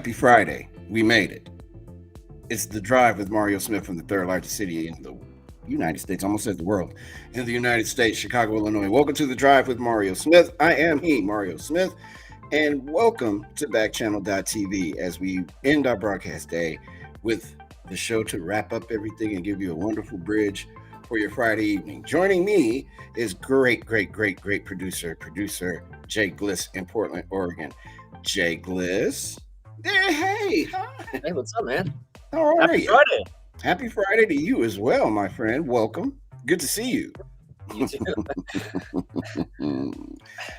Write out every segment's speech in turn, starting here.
Happy Friday. We made it. It's The Drive with Mario Smith from the third largest city in the United States, almost said the world, in the United States, Chicago, Illinois. Welcome to The Drive with Mario Smith. I am he, Mario Smith, and welcome to Backchannel.tv as we end our broadcast day with the show to wrap up everything and give you a wonderful bridge for your Friday evening. Joining me is great producer Jay Gliss in Portland, Oregon. Jay Gliss. Hey, hi. Hey, what's up, man? How are Happy you? Friday. Happy Friday to you as well, my friend. Welcome. Good to see you. You too.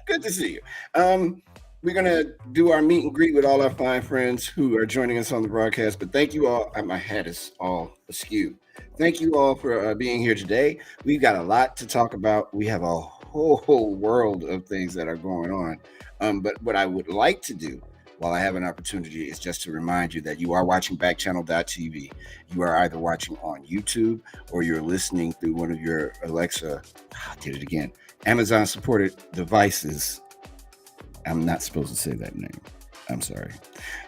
Good to see you. We're going to do our meet and greet with all our fine friends who are joining us on the broadcast. But thank you all. My hat is all askew. Thank you all for being here today. We've got a lot to talk about. We have a whole world of things that are going on. But what I would like to do while I have an opportunity is just to remind you that you are watching Backchannel.tv. You are either watching on YouTube or you're listening through one of your Alexa, Amazon supported devices. I'm not supposed to say that name. I'm sorry.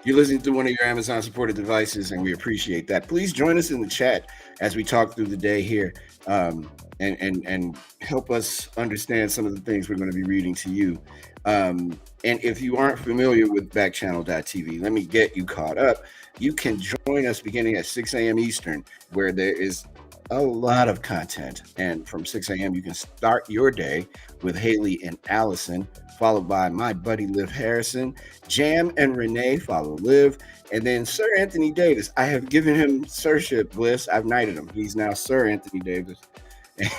You're listening to one of your Amazon supported devices, and we appreciate that. Please join us in the chat as we talk through the day here, and help us understand some of the things we're going to be reading to you. And if you aren't familiar with Backchannel.tv, let me get you caught up. You can join us beginning at 6 a.m. Eastern, where there is a lot of content. And from 6 a.m., you can start your day with Haley and Allison, followed by my buddy Liv Harrison. Jam and Renee follow Liv. And then Sir Anthony Davis. I have given him Sirship Bliss. I've knighted him. He's now Sir Anthony Davis.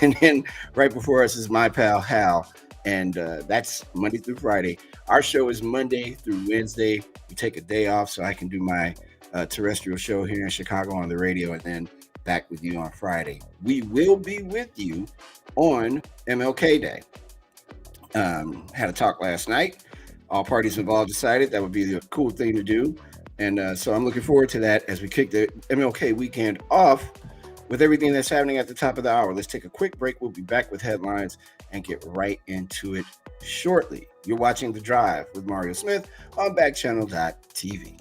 And then right before us is my pal Hal. And that's Monday through Friday. Our show is Monday through Wednesday. We take a day off so I can do my terrestrial show here in Chicago on the radio, and then back with you on Friday. We will be with you on MLK Day. Had a talk last night. All parties involved decided that would be the cool thing to do. And so I'm looking forward to that as we kick the MLK weekend off with everything that's happening at the top of the hour. Let's take a quick break. We'll be back with headlines and get right into it shortly. You're watching The Drive with Mario Smith on Backchannel.tv.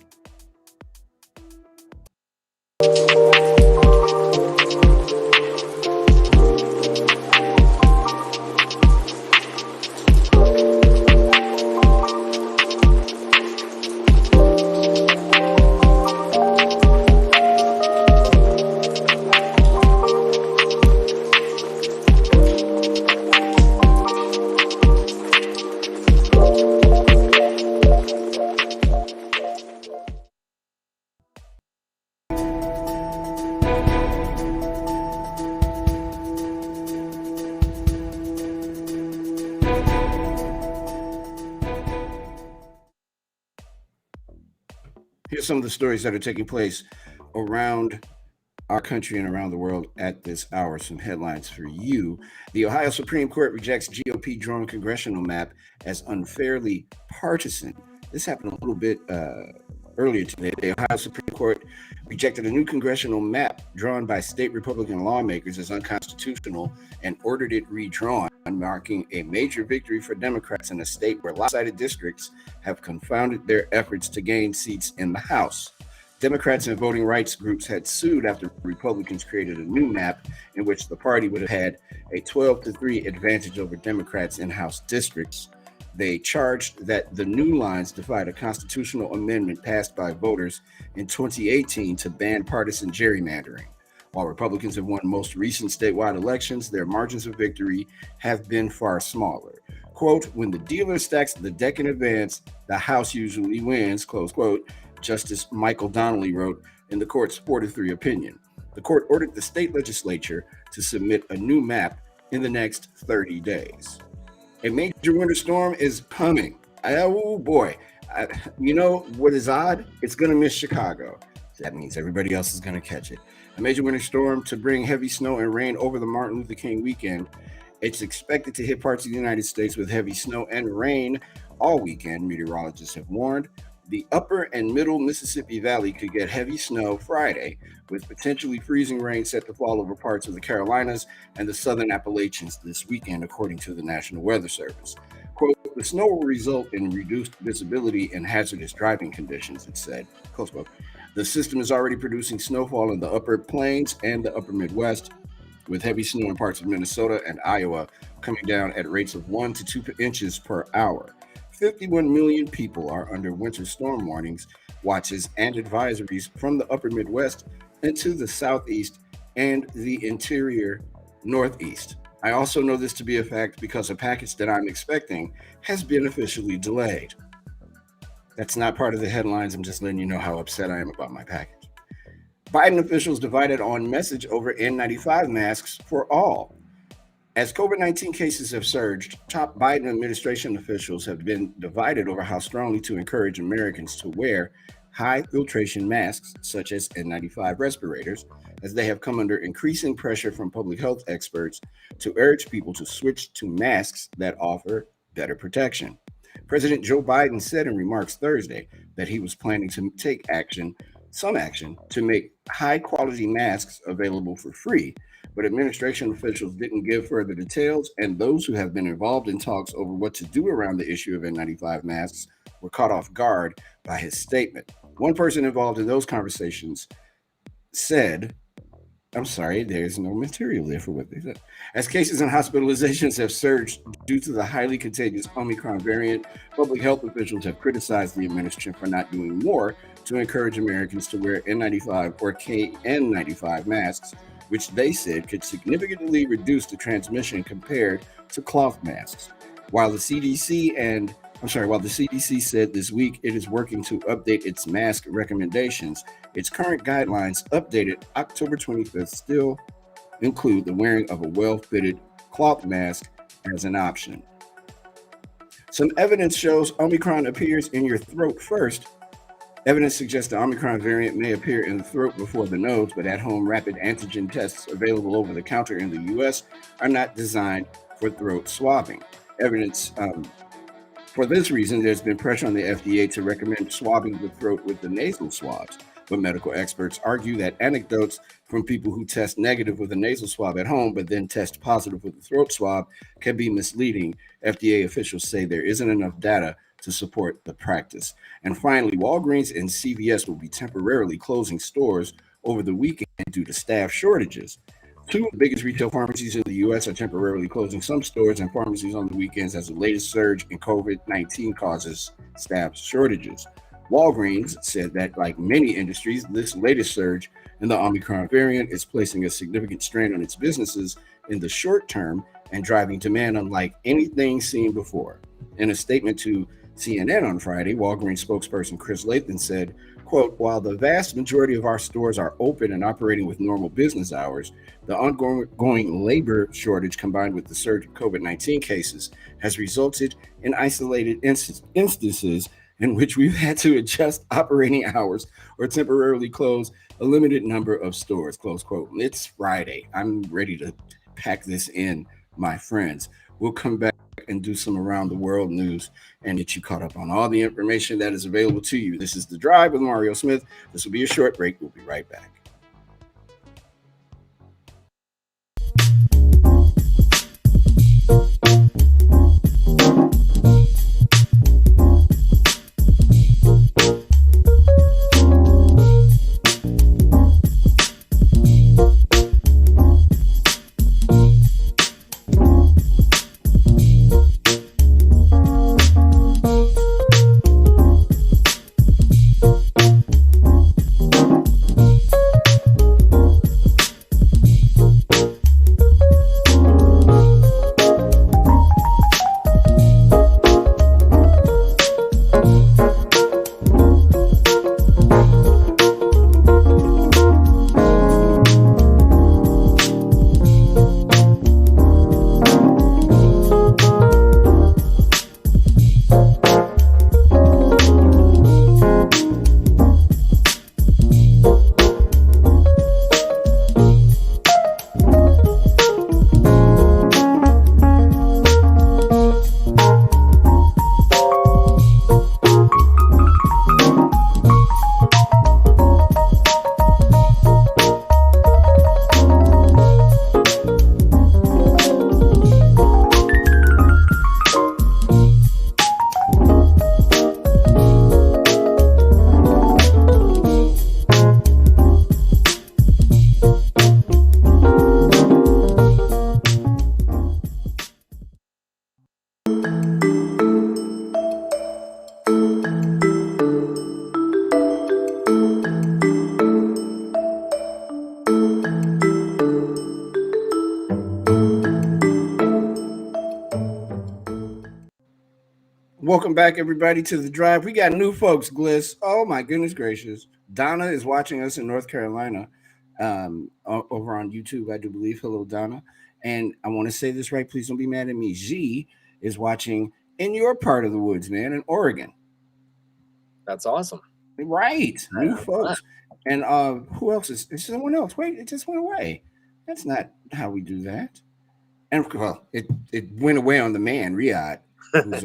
Here's some of the stories that are taking place around our country and around the world at this hour. Some headlines for you. The Ohio Supreme Court rejects GOP drawn congressional map as unfairly partisan. This happened a little bit earlier today. The Ohio Supreme Court rejected a new congressional map drawn by state Republican lawmakers as unconstitutional and ordered it redrawn, marking a major victory for Democrats in a state where lopsided districts have confounded their efforts to gain seats in the House. Democrats and voting rights groups had sued after Republicans created a new map in which the party would have had a 12-3 advantage over Democrats in House districts. They charged that the new lines defied a constitutional amendment passed by voters in 2018 to ban partisan gerrymandering. While Republicans have won most recent statewide elections, their margins of victory have been far smaller. Quote, when the dealer stacks the deck in advance, the House usually wins, close quote, Justice Michael Donnelly wrote in the court's 4-3 opinion. The court ordered the state legislature to submit a new map in the next 30 days. A major winter storm is coming. Oh boy. You know what is odd? It's going to miss Chicago. That means everybody else is going to catch it. A major winter storm to bring heavy snow and rain over the Martin Luther King weekend. It's expected to hit parts of the United States with heavy snow and rain all weekend, meteorologists have warned. The upper and middle Mississippi Valley could get heavy snow Friday, with potentially freezing rain set to fall over parts of the Carolinas and the southern Appalachians this weekend, according to the National Weather Service. Quote, the snow will result in reduced visibility and hazardous driving conditions, it said. Close quote. The system is already producing snowfall in the upper plains and the upper Midwest, with heavy snow in parts of Minnesota and Iowa coming down at rates of 1 to 2 inches per hour. 51 million people are under winter storm warnings, watches, and advisories from the upper Midwest into the southeast and the interior northeast. I also know this to be a fact because a package that I'm expecting has been officially delayed. That's not part of the headlines. I'm just letting you know how upset I am about my package. Biden officials divided on message over N95 masks for all. As COVID-19 cases have surged, top Biden administration officials have been divided over how strongly to encourage Americans to wear high filtration masks, such as N95 respirators, as they have come under increasing pressure from public health experts to urge people to switch to masks that offer better protection. President Joe Biden said in remarks Thursday that he was planning to take some action to make high-quality masks available for free, but administration officials didn't give further details, and those who have been involved in talks over what to do around the issue of N95 masks were caught off guard by his statement. One person involved in those conversations said, I'm sorry, there's no material there for what they said. As cases and hospitalizations have surged due to the highly contagious Omicron variant, public health officials have criticized the administration for not doing more to encourage Americans to wear N95 or KN95 masks, which they said could significantly reduce the transmission compared to cloth masks. While the CDC said this week it is working to update its mask recommendations, its current guidelines, updated October 25th, still include the wearing of a well-fitted cloth mask as an option. Some evidence shows Omicron appears in your throat first. Evidence suggests the Omicron variant may appear in the throat before the nose, but at-home rapid antigen tests available over the counter in the U.S. are not designed for throat swabbing. For this reason, there's been pressure on the FDA to recommend swabbing the throat with the nasal swabs, but medical experts argue that anecdotes from people who test negative with a nasal swab at home but then test positive with a throat swab can be misleading. FDA officials say there isn't enough data to support the practice. And finally, Walgreens and CVS will be temporarily closing stores over the weekend due to staff shortages. Two of the biggest retail pharmacies in the U.S. are temporarily closing some stores and pharmacies on the weekends as the latest surge in COVID-19 causes staff shortages. Walgreens said that, like many industries, this latest surge in the Omicron variant is placing a significant strain on its businesses in the short term and driving demand unlike anything seen before. In a statement to CNN on Friday, Walgreens spokesperson Chris Lathan said, quote, while the vast majority of our stores are open and operating with normal business hours, the ongoing labor shortage combined with the surge of COVID-19 cases has resulted in isolated instances in which we've had to adjust operating hours or temporarily close a limited number of stores, close quote. It's Friday. I'm ready to pack this in, my friends. We'll come back and do some around the world news and get you caught up on all the information that is available to you. This is The Drive with Mario Smith. This will be a short break. We'll be right back. Welcome back, everybody, to the drive. We got new folks, Gliss. Oh my goodness gracious! Donna is watching us in North Carolina, over on YouTube, I do believe. Hello, Donna. And I want to say this right. Please don't be mad at me. Z is watching in your part of the woods, man, in Oregon. That's awesome. Right, new I'm glad. folks. And who else is someone else? Wait, it just went away. That's not how we do that. And well, it went away on the man Riyadh, who's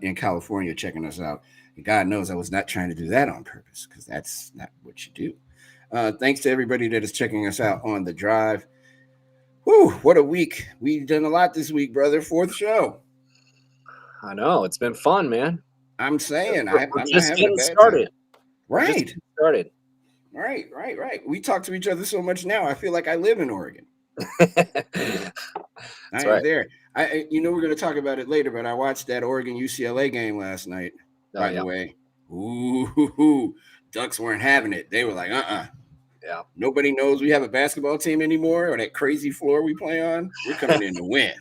in California checking us out. And God knows I was not trying to do that on purpose because that's not what you do. Thanks to everybody that is checking us out on the drive. Whew, what a week. We've done a lot this week, brother. Fourth show. I know. It's been fun, man. I'm saying We're I'm not just having a getting bad time. started. We're just Right. getting started. Right. We talk to each other so much now. I feel like I live in Oregon. That's I am right. there. We're going to talk about it later, but I watched that Oregon UCLA game last night. Oh, By yeah. the way, ooh, Ducks weren't having it. They were like, Yeah. Nobody knows we have a basketball team anymore, or that crazy floor we play on. We're coming in to win.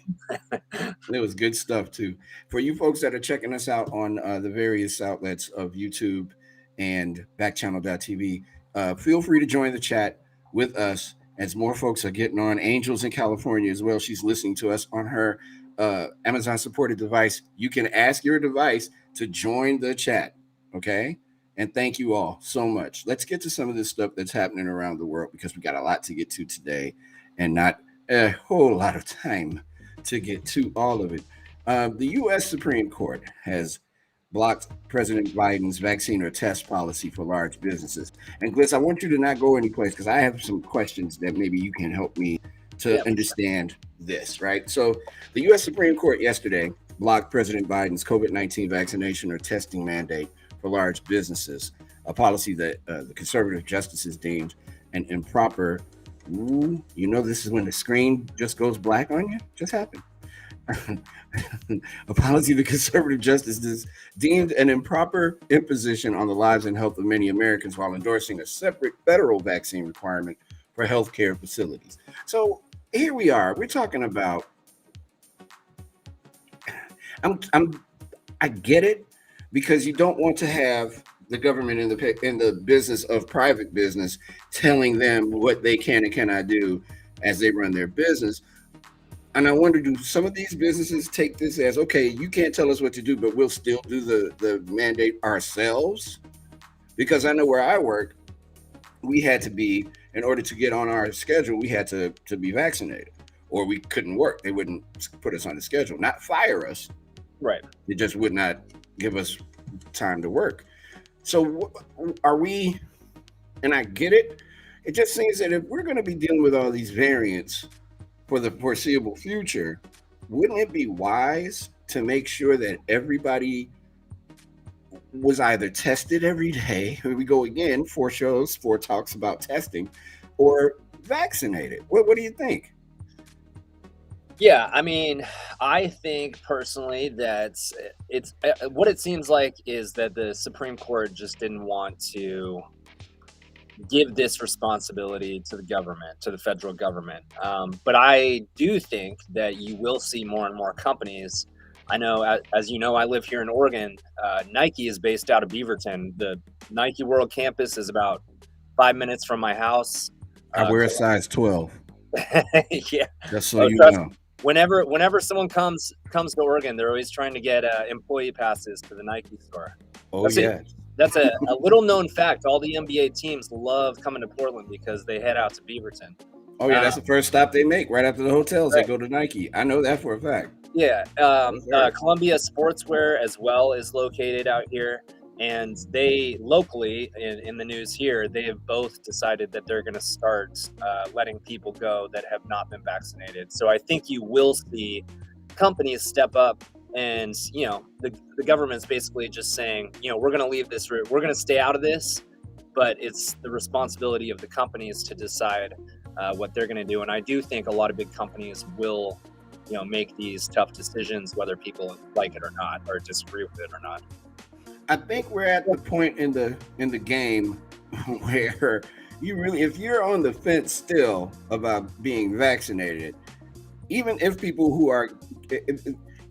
It was good stuff too. For you folks that are checking us out on the various outlets of YouTube and Backchannel.tv, feel free to join the chat with us as more folks are getting on. Angel's in California as well. She's listening to us on her Amazon supported device. You can ask your device to join the chat. Okay. And thank you all so much. Let's get to some of this stuff that's happening around the world because we got a lot to get to today and not a whole lot of time to get to all of it. The U.S. Supreme Court has blocked President Biden's vaccine or test policy for large businesses. And Gliss, I want you to not go anyplace because I have some questions that maybe you can help me to understand this, right? So the U.S. Supreme Court yesterday blocked President Biden's COVID-19 vaccination or testing mandate for large businesses, a policy that the conservative justices deemed an improper. Ooh, this is when the screen just goes black on you. Just happened. A policy the conservative justices deemed an improper imposition on the lives and health of many Americans while endorsing a separate federal vaccine requirement for healthcare facilities. So here we are. We're talking about. I get it because you don't want to have the government in the business of private business telling them what they can and cannot do as they run their business. And I wonder, do some of these businesses take this as, okay, you can't tell us what to do, but we'll still do the mandate ourselves? Because I know where I work, we had to be, in order to get on our schedule, we had to be vaccinated or we couldn't work. They wouldn't put us on the schedule, not fire us. Right. They just would not give us time to work. So are we, and I get it, it just seems that if we're going to be dealing with all these variants for the foreseeable future, wouldn't it be wise to make sure that everybody was either tested every day? Here we go again, 4 shows, 4 talks about testing, or vaccinated. What do you think? Yeah, I mean, I think personally that it's what it seems like is that the Supreme Court just didn't want to give this responsibility to the government, to the federal government. But I do think that you will see more and more companies. I know, as you know, I live here in Oregon. Nike is based out of Beaverton. The Nike World Campus is about 5 minutes from my house. I wear a size 12. Yeah. Just so you know. Whenever someone comes to Oregon, they're always trying to get employee passes to the Nike store. Oh, yeah. That's a little known fact. All the NBA teams love coming to Portland because they head out to Beaverton. Oh, yeah, that's the first stop they make right after the hotels. Right. They go to Nike. I know that for a fact. Yeah. Columbia Sportswear as well is located out here. And they locally, in the news here, they have both decided that they're going to start letting people go that have not been vaccinated. So I think you will see companies step up. And, the government's basically just saying, we're going to leave this route. We're going to stay out of this. But it's the responsibility of the companies to decide what they're going to do. And I do think a lot of big companies will, make these tough decisions, whether people like it or not, or disagree with it or not. I think we're at the point in the game where if you're on the fence still about being vaccinated, even if people who are,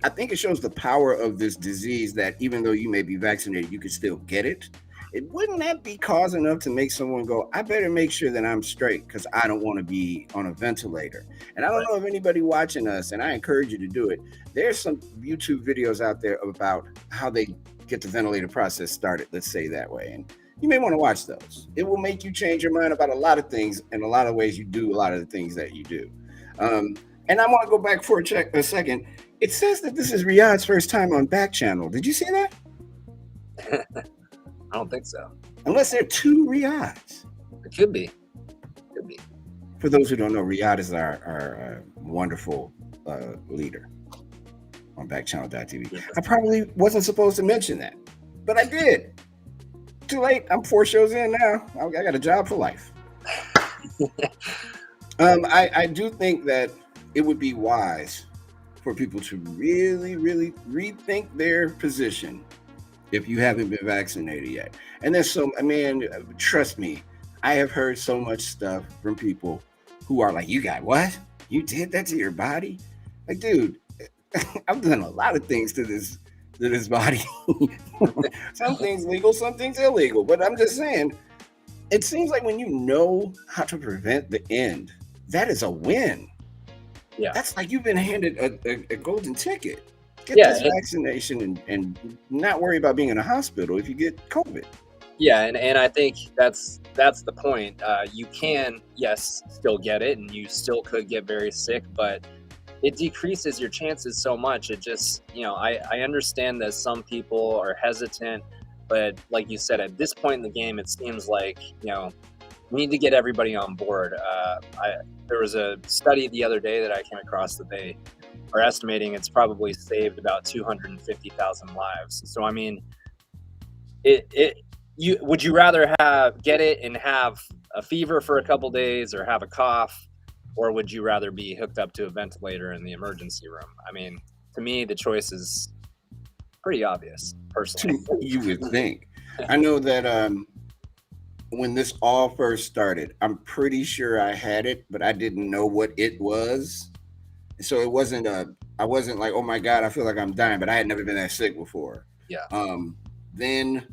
I think it shows the power of this disease that even though you may be vaccinated, you can still get it. It wouldn't that be cause enough to make someone go, I better make sure that I'm straight because I don't want to be on a ventilator. And I don't Right. know if anybody watching us, and I encourage you to do it. There's some YouTube videos out there about how they get the ventilator process started, let's say that way. And you may want to watch those. It will make you change your mind about a lot of things and a lot of ways you do a lot of the things that you do. Um, and I want to go back for a second. It says that this is Riyadh's first time on Backchannel. Did you see that? I don't think so. Unless there are two Riyadhs. It could be. Could be. For those who don't know, Riyadh is our wonderful leader on Backchannel.tv. I probably wasn't supposed to mention that, but I did. Too late. I'm 4 shows in now. I got a job for life. I do think that it would be wise for people to really, really rethink their position if you haven't been vaccinated yet. And there's trust me, I have heard so much stuff from people who are like, you got what? You did that to your body? Like, dude, I've done a lot of things to this body. Some things legal, some things illegal. But I'm just saying, it seems like when you know how to prevent the end, that is a win. Yeah. That's like you've been handed a golden ticket. Get this vaccination and not worry about being in a hospital if you get COVID. Yeah, and I think that's the point. You can, yes, still get it, and you still could get very sick, but it decreases your chances so much. It just, I understand that some people are hesitant, but like you said, at this point in the game, it seems like, we need to get everybody on board. There was a study the other day that I came across that they are estimating it's probably saved about 250,000 lives. So, I mean, would you rather get it and have a fever for a couple days or have a cough, or would you rather be hooked up to a ventilator in the emergency room? I mean, to me, the choice is pretty obvious, personally. You would think. I know that when this all first started, I'm pretty sure I had it, but I didn't know what it was. So I wasn't like, oh my God, I feel like I'm dying, but I had never been that sick before. Yeah. Then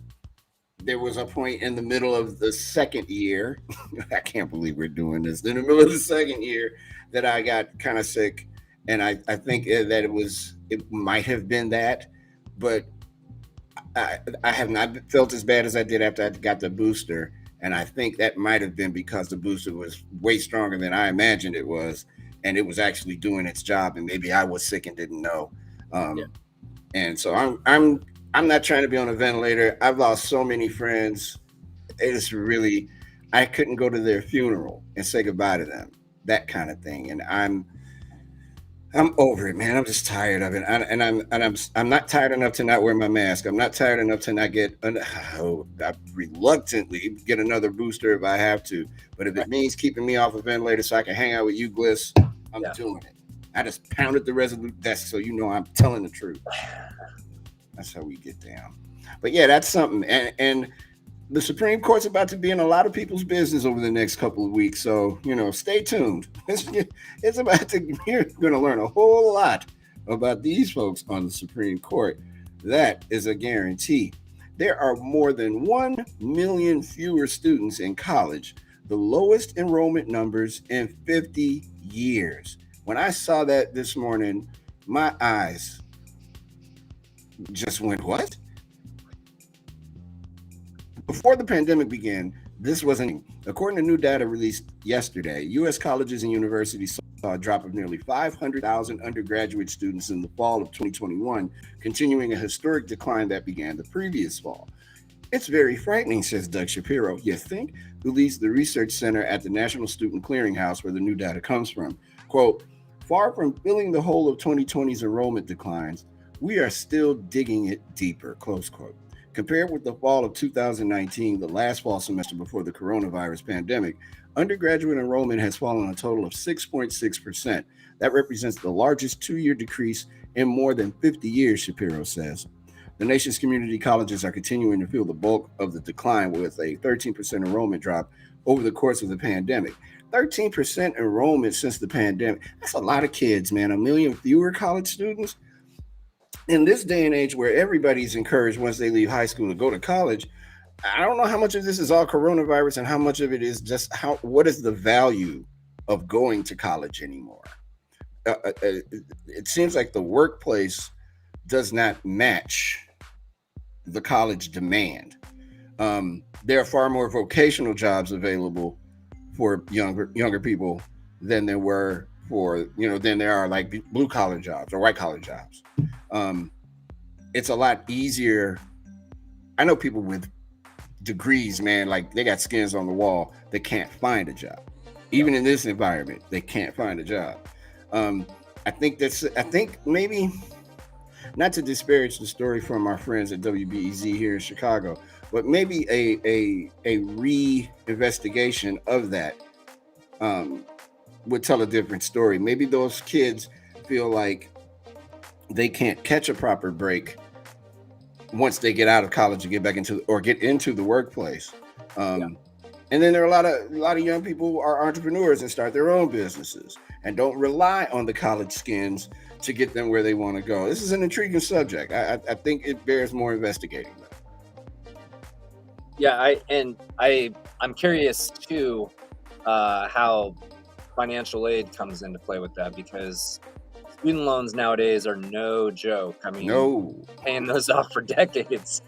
there was a point in the middle of the second year. I can't believe we're doing this. In the middle of the second year that I got kind of sick. And I think that it might have been that, but I have not felt as bad as I did after I got the booster. And I think that might have been because the booster was way stronger than I imagined it was. And it was actually doing its job. And maybe I was sick and didn't know. And so I'm not trying to be on a ventilator. I've lost so many friends. It's really, I couldn't go to their funeral and say goodbye to them, that kind of thing. And I'm over it, man. I'm just tired of it. I'm not tired enough to not wear my mask. I'm not tired enough to not I reluctantly get another booster if I have to. But if it means keeping me off a ventilator so I can hang out with you, Bliss, I'm doing it. I just pounded the Resolute desk so you know I'm telling the truth. That's how we get down. But yeah, that's something. And the Supreme Court's about to be in a lot of people's business over the next couple of weeks. So, stay tuned. It's about to, you're going to learn a whole lot about these folks on the Supreme Court. That is a guarantee. There are more than 1 million fewer students in college, the lowest enrollment numbers in 50 years. When I saw that this morning, my eyes just went, what? Before the pandemic began, this wasn't. According to new data released yesterday, U.S. colleges and universities saw a drop of nearly 500,000 undergraduate students in the fall of 2021, continuing a historic decline that began the previous fall. It's very frightening, says Doug Shapiro, you think, who leads the research center at the National Student Clearinghouse, where the new data comes from. Quote, far from filling the hole of 2020's enrollment declines, we are still digging it deeper, close quote. Compared with the fall of 2019, the last fall semester before the coronavirus pandemic, undergraduate enrollment has fallen a total of 6.6%. That represents the largest 2-year decrease in more than 50 years, Shapiro says. The nation's community colleges are continuing to feel the bulk of the decline with a 13% enrollment drop over the course of the pandemic. 13% enrollment since the pandemic. That's a lot of kids, man. 1 million fewer college students. in this day and age where everybody's encouraged once they leave high school to go to college, I don't know how much of this is all coronavirus and how much of it is just what is the value of going to college anymore. It seems like the workplace does not match the college demand. There are far more vocational jobs available for younger people than there were for than there are like blue collar jobs or white collar jobs. Um, it's a lot easier. I know people with degrees, man, like they got skins on the wall. They can't find a job, even in this environment. They can't find a job. Um, I think maybe not to disparage the story from our friends at WBEZ here in Chicago, but maybe a re-investigation of that um, would tell a different story. Maybe those kids feel like they can't catch a proper break once they get out of college and get back into or get into the workplace. Um, and then there are a lot of young people who are entrepreneurs and start their own businesses and don't rely on the college skins to get them where they want to go. This is an intriguing subject. I think it bears more investigating, though. Yeah, I'm curious too how financial aid comes into play with that, because student loans nowadays are no joke. I mean, paying those off for decades.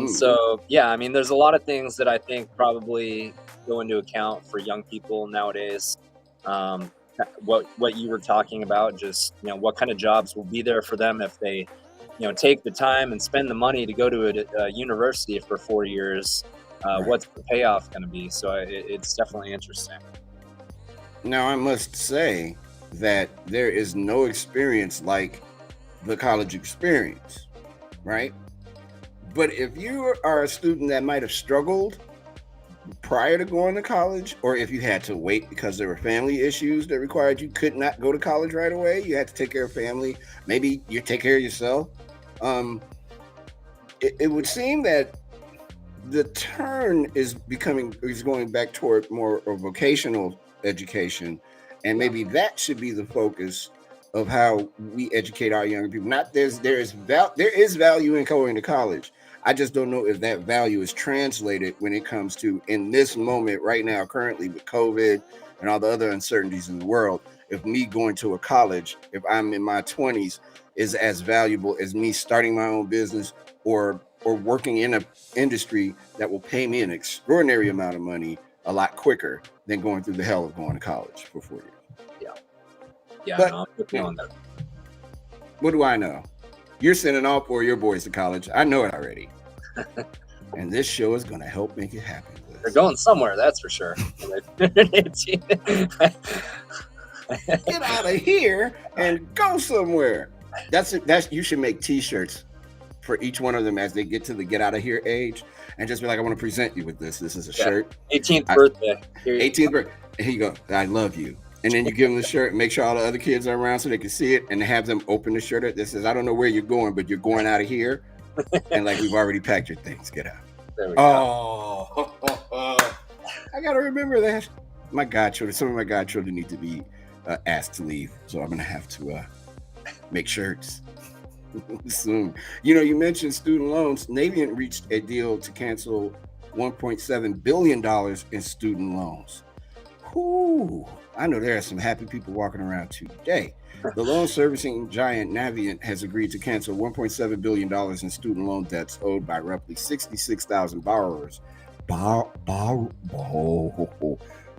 So yeah, I mean, there's a lot of things that I think probably go into account for young people nowadays. What you were talking about, just what kind of jobs will be there for them if they take the time and spend the money to go to a university for 4 years. Right. What's the payoff going to be? So it's definitely interesting. Now, I must say that there is no experience like the college experience, right? But if you are a student that might have struggled prior to going to college, or if you had to wait because there were family issues that required you could not go to college right away, you had to take care of family, maybe you take care of yourself. It would seem that the turn is going back toward more of vocational education, and maybe that should be the focus of how we educate our younger people. Not there is value in going to college. I just don't know if that value is translated when it comes to, in this moment right now, currently with COVID and all the other uncertainties in the world, if me going to a college, if I'm in my 20s, is as valuable as me starting my own business or working in an industry that will pay me an extraordinary amount of money a lot quicker than going through the hell of going to college for 4 years. Yeah, but no, I'm with you on that. What do I know? You're sending all 4 of your boys to college. I know it already. And this show is going to help make it happen. They're going somewhere, that's for sure. Get out of here and go somewhere. That's you should make T-shirts for each one of them as they get to the get out of here age, and just be like, I want to present you with this. This is a shirt. 18th birthday. 18th birthday. Here you go. I love you. And then you give them the shirt and make sure all the other kids are around so they can see it, and have them open the shirt that says, I don't know where you're going, but you're going out of here. And like, we've already packed your things. Get out. There we go. I got to remember that. Some of my godchildren need to be asked to leave. So I'm going to have to make shirts soon. You mentioned student loans. Navient reached a deal to cancel $1.7 billion in student loans. Whew. I know there are some happy people walking around today. The loan servicing giant Navient has agreed to cancel $1.7 billion in student loan debts owed by roughly 66,000 borrowers.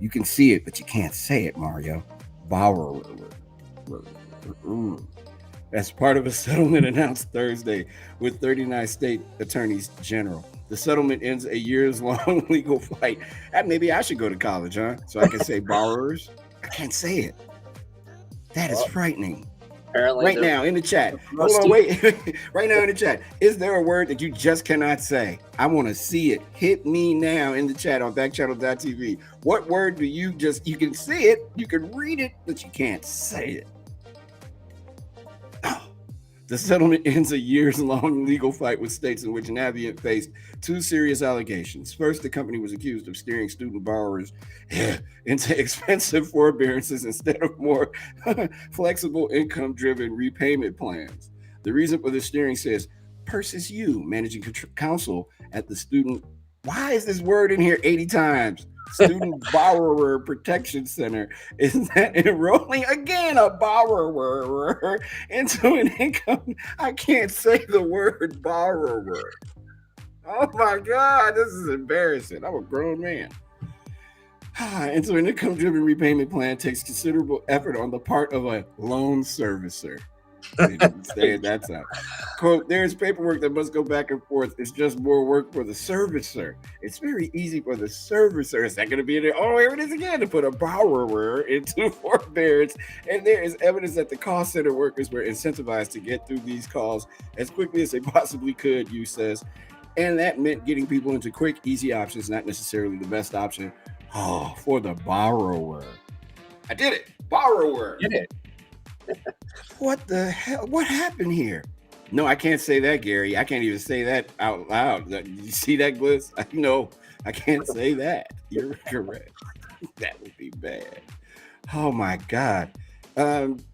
You can see it, but you can't say it, Mario. Borrower. As part of a settlement announced Thursday with 39 state attorneys general. The settlement ends a years-long legal fight. Maybe I should go to college, huh? So I can say borrowers. I can't say it. That is frightening. Apparently, right now in the chat. Hold on, wait. Right now in the chat. Is there a word that you just cannot say? I want to see it. Hit me now in the chat on backchannel.tv. What word do you can see it, you can read it, but you can't say it? The settlement ends a years-long legal fight with states in which Navient faced two serious allegations. First, the company was accused of steering student borrowers into expensive forbearances instead of more flexible income-driven repayment plans. The reason for the steering says, Persis U, managing counsel at the student. Why is this word in here 80 times? Student Borrower Protection Center is that enrolling again a borrower into an income. I can't say the word borrower. Oh my God, this is embarrassing. I'm a grown man. Into an income-driven repayment plan takes considerable effort on the part of a loan servicer. They didn't say it that time. Quote, there is paperwork that must go back and forth. It's just more work for the servicer. It's very easy for the servicer. Is that going to be in there? Oh, here it is again, to put a borrower into forbearance. And there is evidence that the call center workers were incentivized to get through these calls as quickly as they possibly could, you says. And that meant getting people into quick, easy options, not necessarily the best option. Oh, for the borrower. I did it. Borrower. Did it. What the hell? What happened here? No, I can't say that, Gary. I can't even say that out loud. You see that, Gliss? No, I can't say that. You're correct. That would be bad. Oh, my God.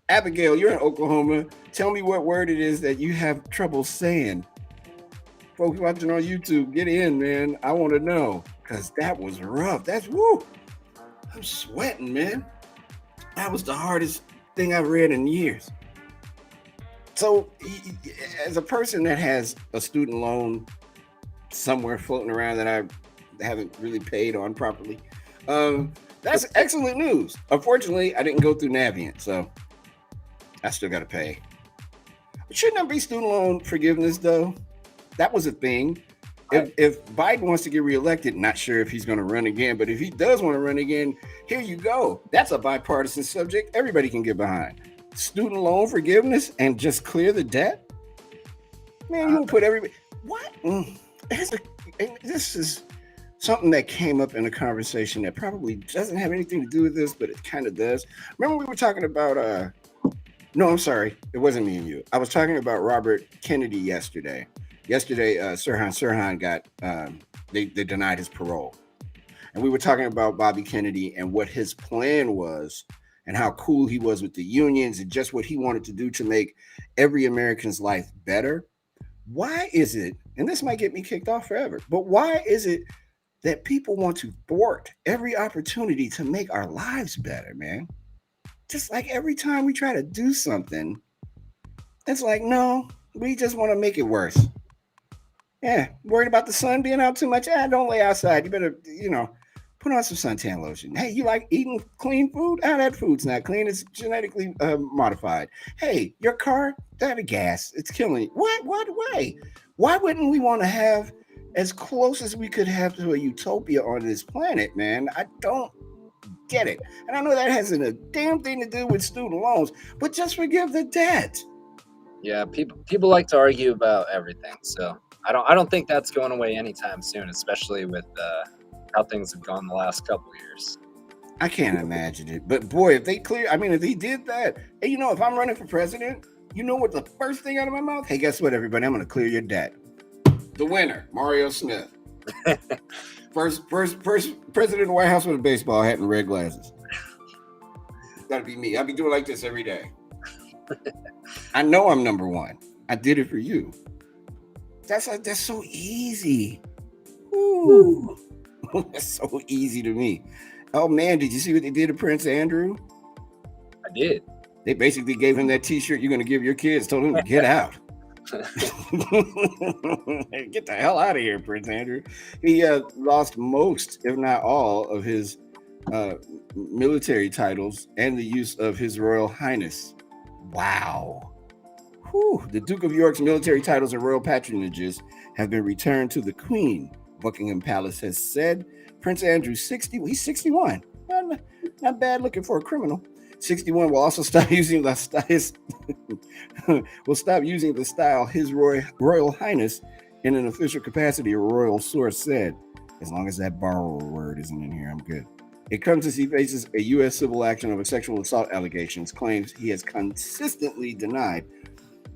Abigail, you're in Oklahoma. Tell me what word it is that you have trouble saying. Folks watching on YouTube, get in, man. I want to know, because that was rough. That's woo. I'm sweating, man. That was the hardest thing I've read in years. So, as a person that has a student loan somewhere floating around that I haven't really paid on properly, that's excellent news. Unfortunately, I didn't go through Navient, so I still got to pay. Shouldn't there be student loan forgiveness, though? That was a thing. If Biden wants to get reelected, not sure if he's going to run again, but if he does want to run again, here you go. That's a bipartisan subject everybody can get behind. Student loan forgiveness and just clear the debt? Man, you will put everybody... What? This is something that came up in a conversation that probably doesn't have anything to do with this, but it kind of does. Remember we were talking about... No, I'm sorry. It wasn't me and you. I was talking about Robert Kennedy yesterday. Yesterday, Sirhan got... They denied his parole. And we were talking about Bobby Kennedy and what his plan was and how cool he was with the unions and just what he wanted to do to make every American's life better. Why is it, and this might get me kicked off forever, but why is it that people want to thwart every opportunity to make our lives better, man? Just like every time we try to do something, it's like, no, we just want to make it worse. Yeah, worried about the sun being out too much? Don't lay outside. You better, put on some suntan lotion. Hey, you like eating clean food? That food's not clean. It's genetically modified. Hey, your car, that gas, it's killing you. What way? Why wouldn't we want to have as close as we could have to a utopia on this planet, man? I don't get it. And I know that hasn't a damn thing to do with student loans, but just forgive the debt. Yeah, people like to argue about everything. So I don't think that's going away anytime soon, especially with how things have gone the last couple of years. I can't imagine it. But boy, if he did that, and if I'm running for president, you know what the first thing out of my mouth? Hey, guess what, everybody? I'm going to clear your debt. The winner, Mario Smith. First president of the White House with a baseball hat and red glasses. That'd be me. I'll be doing like this every day. I know I'm number one. I did it for you. That's so easy. Ooh. That's so easy to me. Oh man, did you see what they did to Prince Andrew? I did. They basically gave him that T-shirt you're going to give your kids. Told him to get out. Get the hell out of here, Prince Andrew. He lost most, if not all, of his military titles and the use of His Royal Highness. Wow. Whew. The Duke of York's military titles and royal patronages have been returned to the Queen, Buckingham Palace has said. Prince Andrew, 60, he's 61. Not bad looking for a criminal. 61 will also stop using the style His Royal Highness in an official capacity, a royal source said. As long as that borrower word isn't in here, I'm good. It comes as he faces a U.S. civil action over sexual assault allegations, claims he has consistently denied.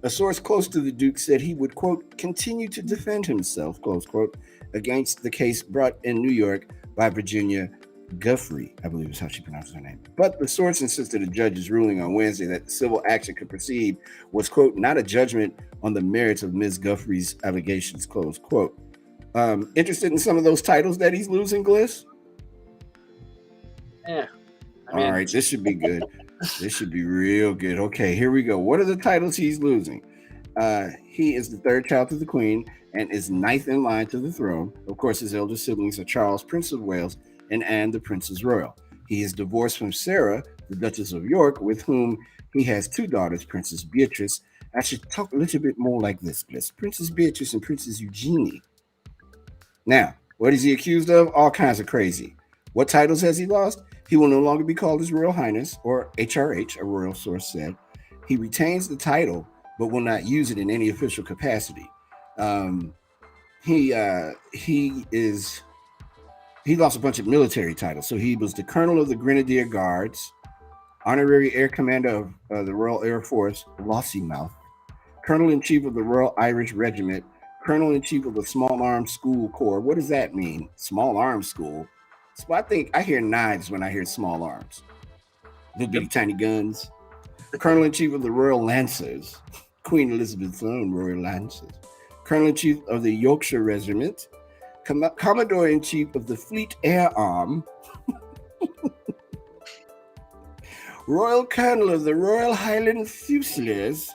A source close to the Duke said he would, quote, continue to defend himself, close quote, against the case brought in New York by Virginia Guthrie, I believe is how she pronounces her name. But the source insisted a judge's ruling on Wednesday that the civil action could proceed was, quote, not a judgment on the merits of Ms. Guthrie's allegations, close quote. Interested in some of those titles that he's losing, Gliss? Yeah. All right, this should be good. This should be real good. Okay, here we go. What are the titles he's losing? He is the third child to the Queen and is ninth in line to the throne. Of course, his elder siblings are Charles, Prince of Wales, and Anne, the Princess Royal. He is divorced from Sarah, the Duchess of York, with whom he has two daughters, Princess Beatrice. I should talk a little bit more like this, Princess Beatrice and Princess Eugenie. Now, what is he accused of? All kinds of crazy. What titles has he lost? He will no longer be called His Royal Highness, or HRH, a royal source said. He retains the title, but will not use it in any official capacity. He lost a bunch of military titles. So he was the Colonel of the Grenadier Guards, Honorary Air Commander of the Royal Air Force, Lossiemouth, Colonel-in-Chief of the Royal Irish Regiment, Colonel-in-Chief of the Small Arms School Corps. What does that mean? Small Arms School? So I think I hear knives when I hear small arms. Little bitty tiny guns. Colonel-in-Chief of the Royal Lancers, Queen Elizabeth's own Royal Lancers. Colonel-in-Chief of the Yorkshire Regiment, Commodore-in-Chief of the Fleet Air Arm, Royal Colonel of the Royal Highland Fusiliers,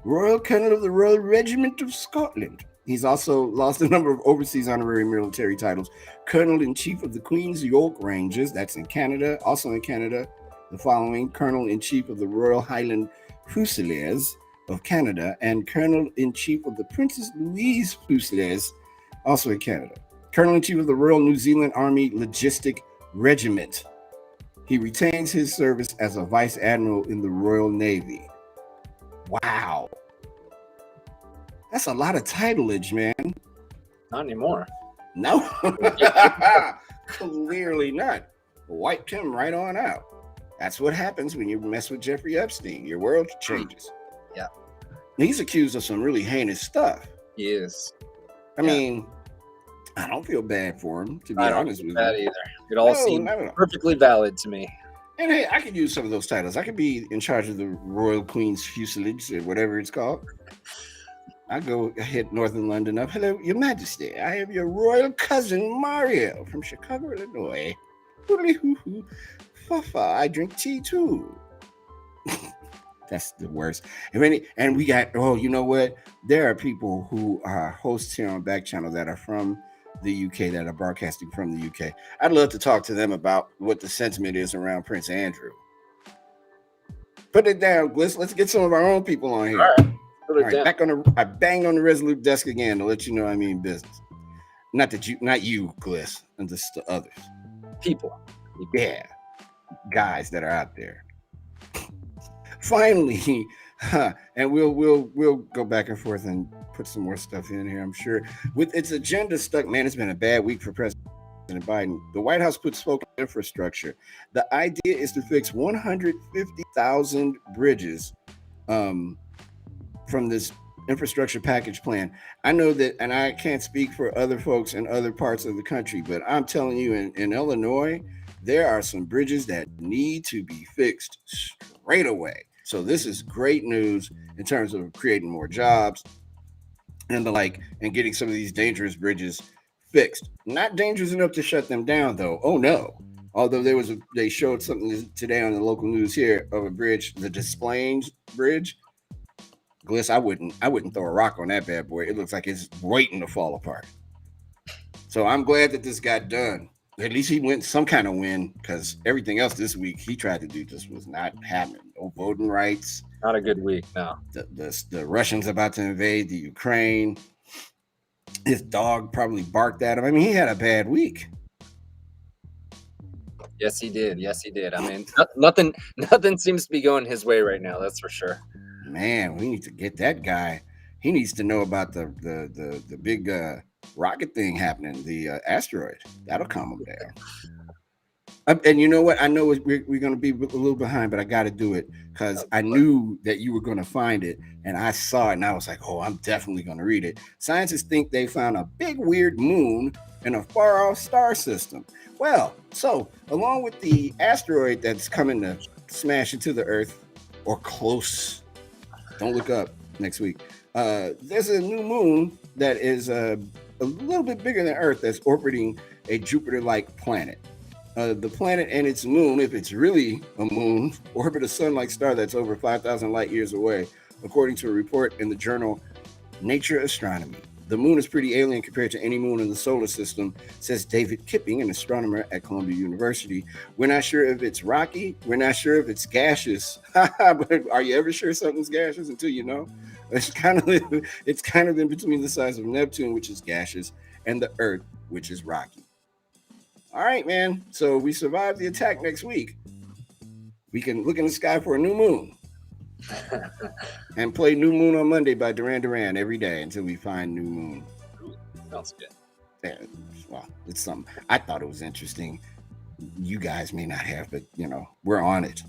Royal Colonel of the Royal Regiment of Scotland. He's also lost a number of overseas honorary military titles. Colonel-in-Chief of the Queen's York Rangers, that's in Canada. Also in Canada, the following: Colonel-in-Chief of the Royal Highland Fusiliers of Canada, and Colonel-in-Chief of the Princess Louise Fusiliers, also in Canada. Colonel-in-Chief of the Royal New Zealand Army Logistic Regiment. He retains his service as a Vice Admiral in the Royal Navy. Wow. That's a lot of titleage, man. Not anymore. No. Clearly not. Wiped him right on out. That's what happens when you mess with Jeffrey Epstein. Your world changes. Yeah. He's accused of some really heinous stuff. He is. I mean, I don't feel bad for him, to be honest with you. Either. It all seemed perfectly valid to me. And hey, I could use some of those titles. I could be in charge of the Royal Queen's Fuselage, or whatever it's called. I go hit Northern London up. Hello, Your Majesty. I am your royal cousin Mario from Chicago, Illinois. I drink tea too. That's the worst. And we got, you know what? There are people who are hosts here on Backchannel that are from the UK, that are broadcasting from the UK. I'd love to talk to them about what the sentiment is around Prince Andrew. Put it down, Gliss. Let's get some of our own people on here. All right, I banged on the Resolute desk again to let you know I mean business. Not you, Gliss, and just the others. People. Yeah. Guys that are out there. Finally, and we'll go back and forth and put some more stuff in here, I'm sure. With its agenda stuck, man, it's been a bad week for President Biden. The White House puts focus on infrastructure. The idea is to fix 150,000 bridges from this infrastructure package plan. I know that, and I can't speak for other folks in other parts of the country, but I'm telling you, in Illinois, there are some bridges that need to be fixed straight away. So this is great news in terms of creating more jobs and the like, and getting some of these dangerous bridges fixed. Not dangerous enough to shut them down, though. Oh no. Although they showed something today on the local news here of a bridge, the Des Plaines Bridge. Gliss, I wouldn't throw a rock on that bad boy. It looks like it's waiting to fall apart. So I'm glad that this got done. At least he went some kind of win, because everything else this week he tried to do just was not happening. No voting rights. Not a good week, no. The Russians about to invade the Ukraine. His dog probably barked at him. I mean, he had a bad week. Yes, he did. I mean, nothing seems to be going his way right now. That's for sure. Man, we need to get that guy. He needs to know about the big rocket thing happening, the asteroid. That'll calm him down. And you know what? I know we're going to be a little behind, but I got to do it because I knew that you were going to find it, and I saw it, and I was like, oh, I'm definitely going to read it. Scientists think they found a big weird moon in a far-off star system. Well, so along with the asteroid that's coming to smash into the Earth, or close, don't look up next week, there's a new moon that is a little bit bigger than Earth that's orbiting a Jupiter-like planet. The planet and its moon, if it's really a moon, orbit a sun-like star that's over 5,000 light years away, according to a report in the journal Nature Astronomy. The moon is pretty alien compared to any moon in the solar system, says David Kipping, an astronomer at Columbia University. We're not sure if it's rocky. We're not sure if it's gaseous. But are you ever sure something's gaseous until you know? It's kind of in between the size of Neptune, which is gaseous, and the Earth, which is rocky. All right, man. So we survived the attack next week. We can look in the sky for a new moon. And play New Moon on Monday by Duran Duran every day until we find New Moon. Ooh, sounds good. Yeah, well, it's something. I thought it was interesting. You guys may not have, but we're on it.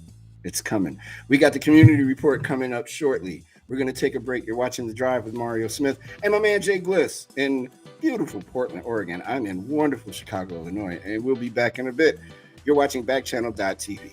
It's coming. We got the community report coming up shortly. We're going to take a break. You're watching The Drive with Mario Smith and my man Jay Bliss in beautiful Portland, Oregon. I'm in wonderful Chicago, Illinois, and we'll be back in a bit. You're watching Backchannel.tv.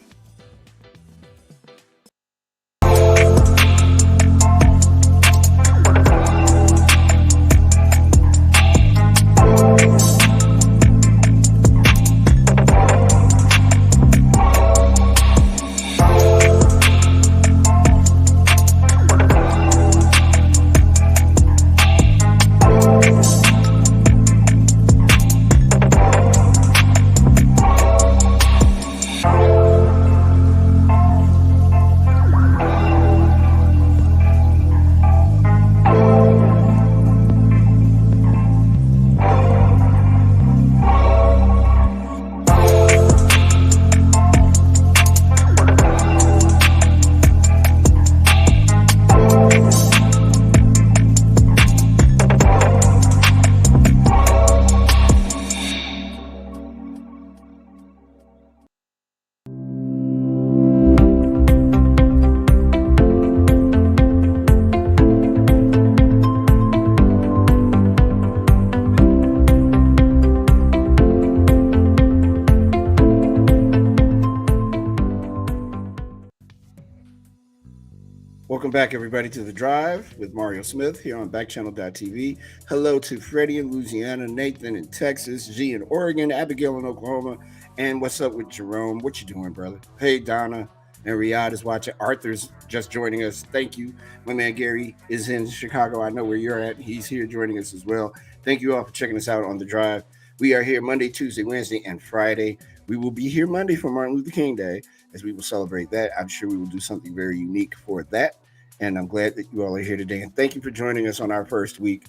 Welcome back, everybody, to The Drive with Mario Smith here on Backchannel.tv. Hello to Freddie in Louisiana, Nathan in Texas, G in Oregon, Abigail in Oklahoma, and what's up with Jerome? What you doing, brother? Hey, Donna and Riyadh is watching. Arthur's just joining us. Thank you. My man Gary is in Chicago. I know where you're at. He's here joining us as well. Thank you all for checking us out on The Drive. We are here Monday, Tuesday, Wednesday, and Friday. We will be here Monday for Martin Luther King Day as we will celebrate that. I'm sure we will do something very unique for that. And I'm glad that you all are here today. And thank you for joining us on our first week.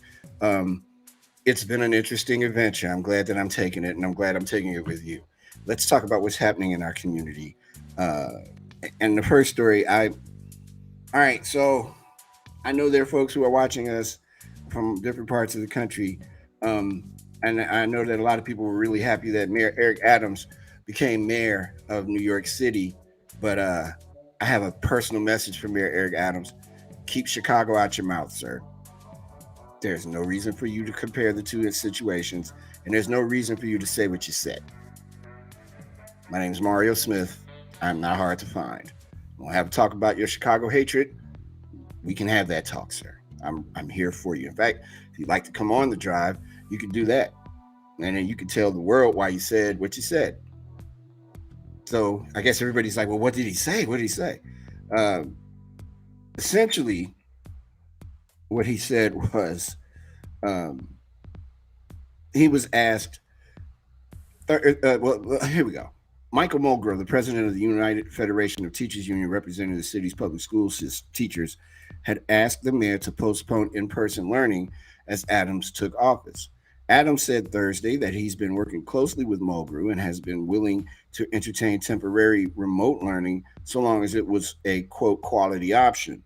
It's been an interesting adventure. I'm glad that I'm taking it, and I'm glad I'm taking it with you. Let's talk about what's happening in our community. And the first story, all right, so I know there are folks who are watching us from different parts of the country. And I know that a lot of people were really happy that Mayor Eric Adams became mayor of New York City. But I have a personal message for Mayor Eric Adams. Keep Chicago out your mouth, sir. There's no reason for you to compare the two situations, and there's no reason for you to say what you said. My name is Mario Smith. I'm not hard to find. We'll have a talk about your Chicago hatred. We can have that talk, sir. I'm here for you. In fact, if you'd like to come on The Drive, you can do that. And then you can tell the world why you said what you said. So I guess everybody's like, well, what did he say? What did he say? Essentially, what he said was he was asked, well, here we go. Michael Mulgrew, the president of the United Federation of Teachers Union representing the city's public school teachers, had asked the mayor to postpone in-person learning as Adams took office. Adams said Thursday that he's been working closely with Mulgrew and has been willing to entertain temporary remote learning so long as it was a, quote, quality option.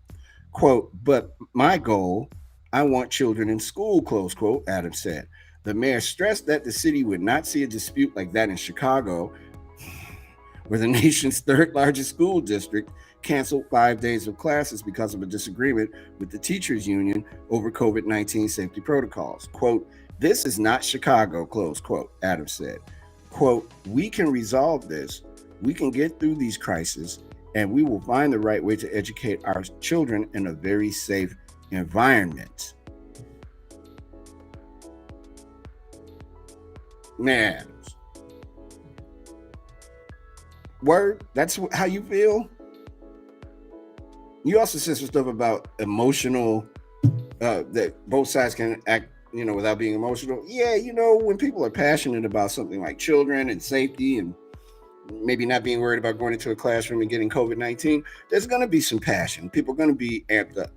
Quote, but my goal, I want children in school, close quote, Adams said. The mayor stressed that the city would not see a dispute like that in Chicago, where the nation's third largest school district canceled 5 days of classes because of a disagreement with the teachers union over COVID-19 safety protocols. Quote, This is not Chicago, close quote, Adams said. Quote, we can resolve this. We can get through these crises, and we will find the right way to educate our children in a very safe environment. Man. Word? That's how you feel? You also said some stuff about emotional, that both sides can act, without being emotional. Yeah, when people are passionate about something like children and safety and maybe not being worried about going into a classroom and getting COVID-19, there's going to be some passion. People are going to be amped up.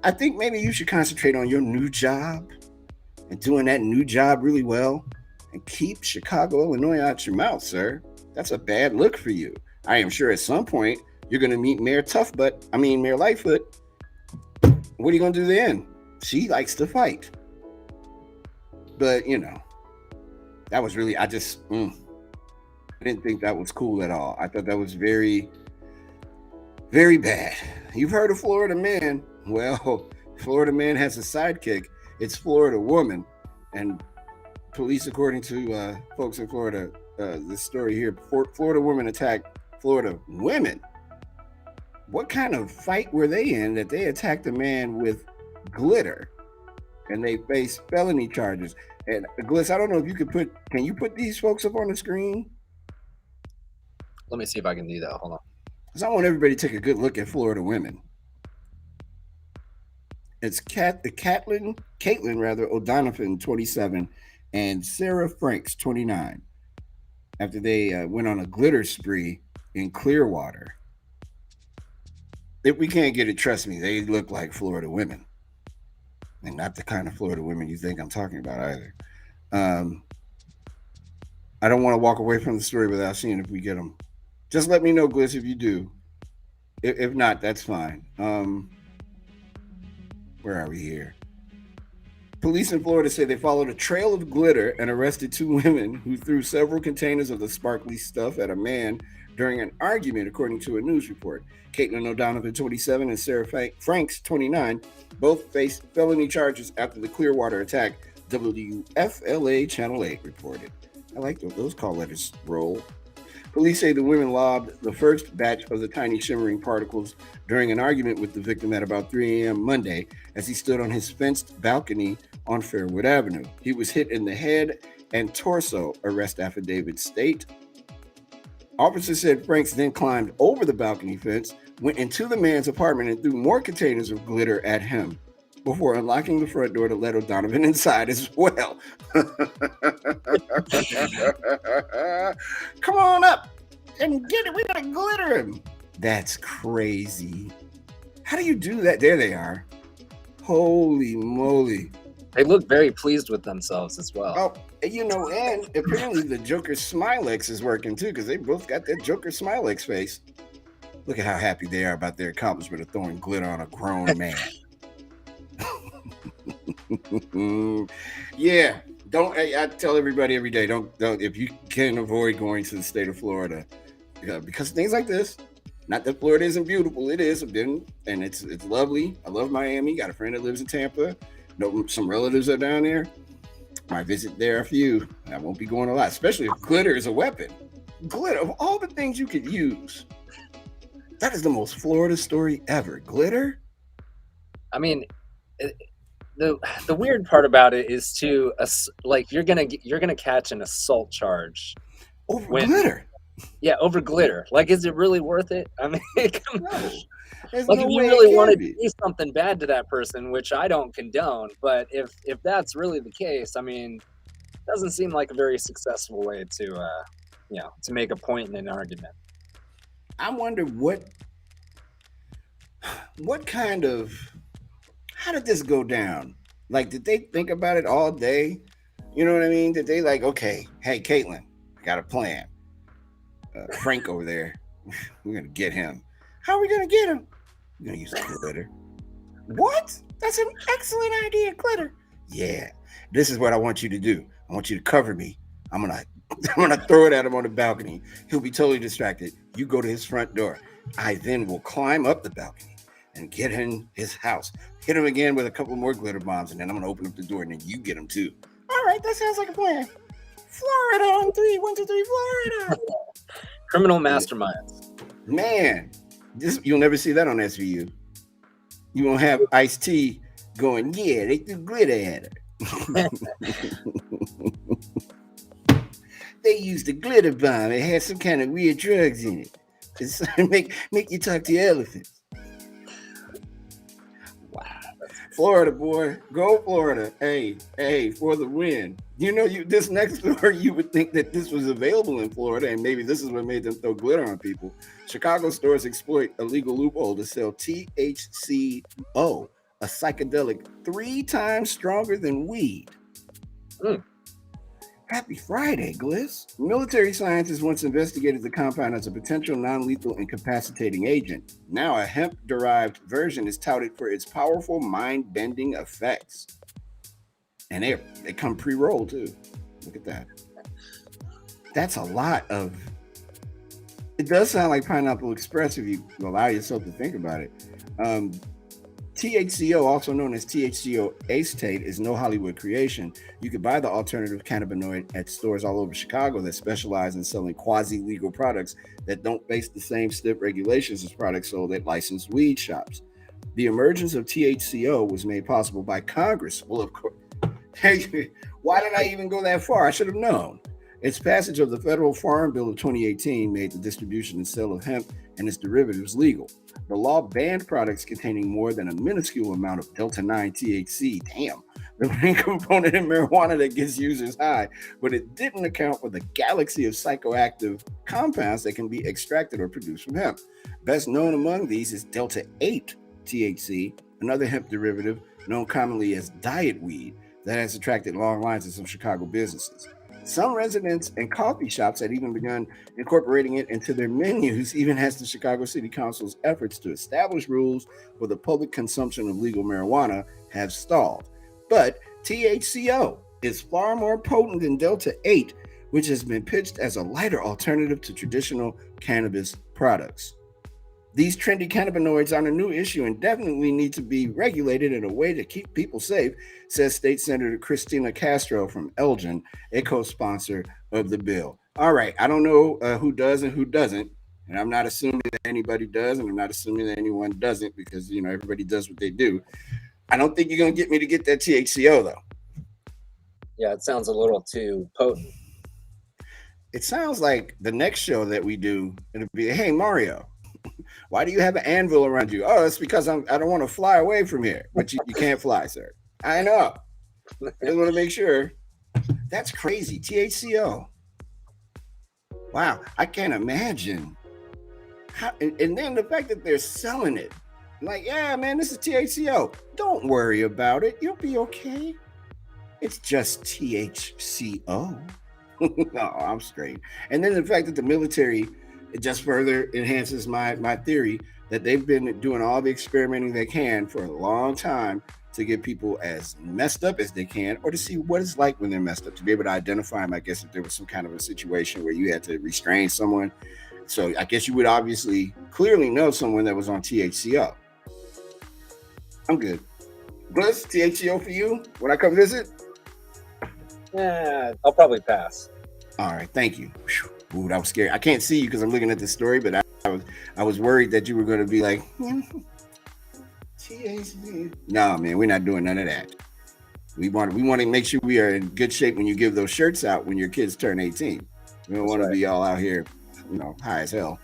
I think maybe you should concentrate on your new job and doing that new job really well and keep Chicago, Illinois out your mouth, sir. That's a bad look for you. I am sure at some point you're going to meet Mayor Lightfoot. What are you going to do then? She likes to fight. But, that was really, I didn't think that was cool at all. I thought that was very, very bad. You've heard of Florida man. Well, Florida man has a sidekick. It's Florida woman. And police, according to folks in Florida, this story here, Florida woman attacked Florida women. What kind of fight were they in that they attacked a man with glitter and they face felony charges? And Gliss, I don't know if you can you put these folks up on the screen? Let me see if I can do that. Hold on. Because I want everybody to take a good look at Florida women. It's Caitlin O'Donovan, 27, and Sarah Franks, 29, after they went on a glitter spree in Clearwater. If we can't get it, trust me, they look like Florida women. And not the kind of Florida women you think I'm talking about either. I don't want to walk away from the story without seeing if we get them. Just let me know, Gliss, if you do. If not, that's fine. Where are we here? Police in Florida say they followed a trail of glitter and arrested two women who threw several containers of the sparkly stuff at a man during an argument, according to a news report. Caitlin O'Donovan, 27, and Sarah Franks, 29, both faced felony charges after the Clearwater attack, WFLA Channel 8 reported. I like those call letters roll. Police say the women lobbed the first batch of the tiny shimmering particles during an argument with the victim at about 3 a.m. Monday as he stood on his fenced balcony on Fairwood Avenue. He was hit in the head and torso, arrest affidavits state. Officers said Franks then climbed over the balcony fence, went into the man's apartment, and threw more containers of glitter at him before unlocking the front door to let O'Donovan inside as well. Come on up and get it. We gotta glitter him. That's crazy. How do you do that? There they are. Holy moly. They look very pleased with themselves as well. Oh, and apparently the Joker Smilex is working too, because they both got that Joker Smilex face. Look at how happy they are about their accomplishment of throwing glitter on a grown man. Yeah, don't. I tell everybody every day, don't if you can avoid going to the state of Florida, because things like this. Not that Florida isn't beautiful, it is. I've been, and it's lovely. I love Miami. Got a friend that lives in Tampa. Know some relatives are down there. Might visit there a few. I won't be going a lot, especially if glitter is a weapon. Glitter, of all the things you could use, that is the most Florida story ever. Glitter. I mean, the weird part about it is you're gonna catch an assault charge over glitter. Yeah, over glitter. Like, is it really worth it? I mean, no. If you really want to do something bad to that person, which I don't condone, but if that's really the case, I mean, it doesn't seem like a very successful way to make a point in an argument. I wonder how did this go down? Like, did they think about it all day? You know what I mean? Did they okay, hey, Caitlin, I got a plan. Frank over there, we're going to get him. How are we going to get him? We're going to use glitter. What? That's an excellent idea, glitter. Yeah, this is what I want you to do. I want you to cover me. I'm gonna throw it at him on the balcony. He'll be totally distracted. You go to his front door. I then will climb up the balcony. and get in his house. Hit him again with a couple more glitter bombs, and then I'm gonna open up the door, and then you get him too. All right, that sounds like a plan. Florida on 3, 1, 2, 3, Florida. Criminal masterminds. Man, you'll never see that on SVU. You won't have Ice-T going, yeah, they threw glitter at her. They used a glitter bomb. It had some kind of weird drugs in it. It's make you talk to elephants. Wow. Florida, boy. Go Florida. Hey, for the win. You know, this next story, you would think that this was available in Florida, and maybe this is what made them throw glitter on people. Chicago stores exploit a legal loophole to sell THCO, a psychedelic 3 times stronger than weed. Happy Friday, Gliss. Military scientists once investigated the compound as a potential non-lethal incapacitating agent. Now a hemp-derived version is touted for its powerful mind-bending effects. And they come pre-rolled too. Look at that. That's a lot of... It does sound like Pineapple Express if you allow yourself to think about it. THCO, also known as THCO acetate, is no Hollywood creation. You could buy the alternative cannabinoid at stores all over Chicago that specialize in selling quasi-legal products that don't face the same stiff regulations as products sold at licensed weed shops. The emergence of THCO was made possible by Congress. Well, of course. Hey, why did I even go that far? I should have known. Its passage of the Federal Farm Bill of 2018 made the distribution and sale of hemp and its derivatives legal. The law banned products containing more than a minuscule amount of Delta-9 THC, the main component in marijuana that gets users high, but it didn't account for the galaxy of psychoactive compounds that can be extracted or produced from hemp. Best known among these is Delta-8 THC, another hemp derivative known commonly as diet weed that has attracted long lines of some Chicago businesses. Some residents and coffee shops had even begun incorporating it into their menus, even as the Chicago City Council's efforts to establish rules for the public consumption of legal marijuana have stalled. But THCO is far more potent than Delta-8, which has been pitched as a lighter alternative to traditional cannabis products. These trendy cannabinoids aren't a new issue and definitely need to be regulated in a way to keep people safe, says State Senator Christina Castro from Elgin, a co-sponsor of the bill. All right, I don't know who does and who doesn't, and I'm not assuming that anybody does, and I'm not assuming that anyone doesn't, because, you know, everybody does what they do. I don't think you're going to get me to get that THCO, though. Yeah, it sounds a little too potent. It sounds like the next show that we do, it'll be, hey, Mario, why do you have an anvil around you? Oh, it's because I don't want to fly away from here. But you can't fly, sir. I know. I just want to make sure. That's crazy. THCO. Wow. I can't imagine. And then the fact that they're selling it. Like, yeah, man, this is THCO. Don't worry about it. You'll be okay. It's just THCO. No, I'm straight. And then the fact that the military... It just further enhances my theory that they've been doing all the experimenting they can for a long time to get people as messed up as they can, or to see what it's like when they're messed up, to be able to identify them, I guess, if there was some kind of a situation where you had to restrain someone. So I guess you would obviously clearly know someone that was on THCO. I'm good. Bliss, THCO for you when I come visit? Yeah, I'll probably pass. All right, thank you. Whew. Ooh, that was scary. I can't see you because I'm looking at this story, but I was worried that you were going to be like, THC. No, man, we're not doing none of that. We want to make sure we are in good shape when you give those shirts out when your kids turn 18. We don't want to be all out here, you know, high as hell.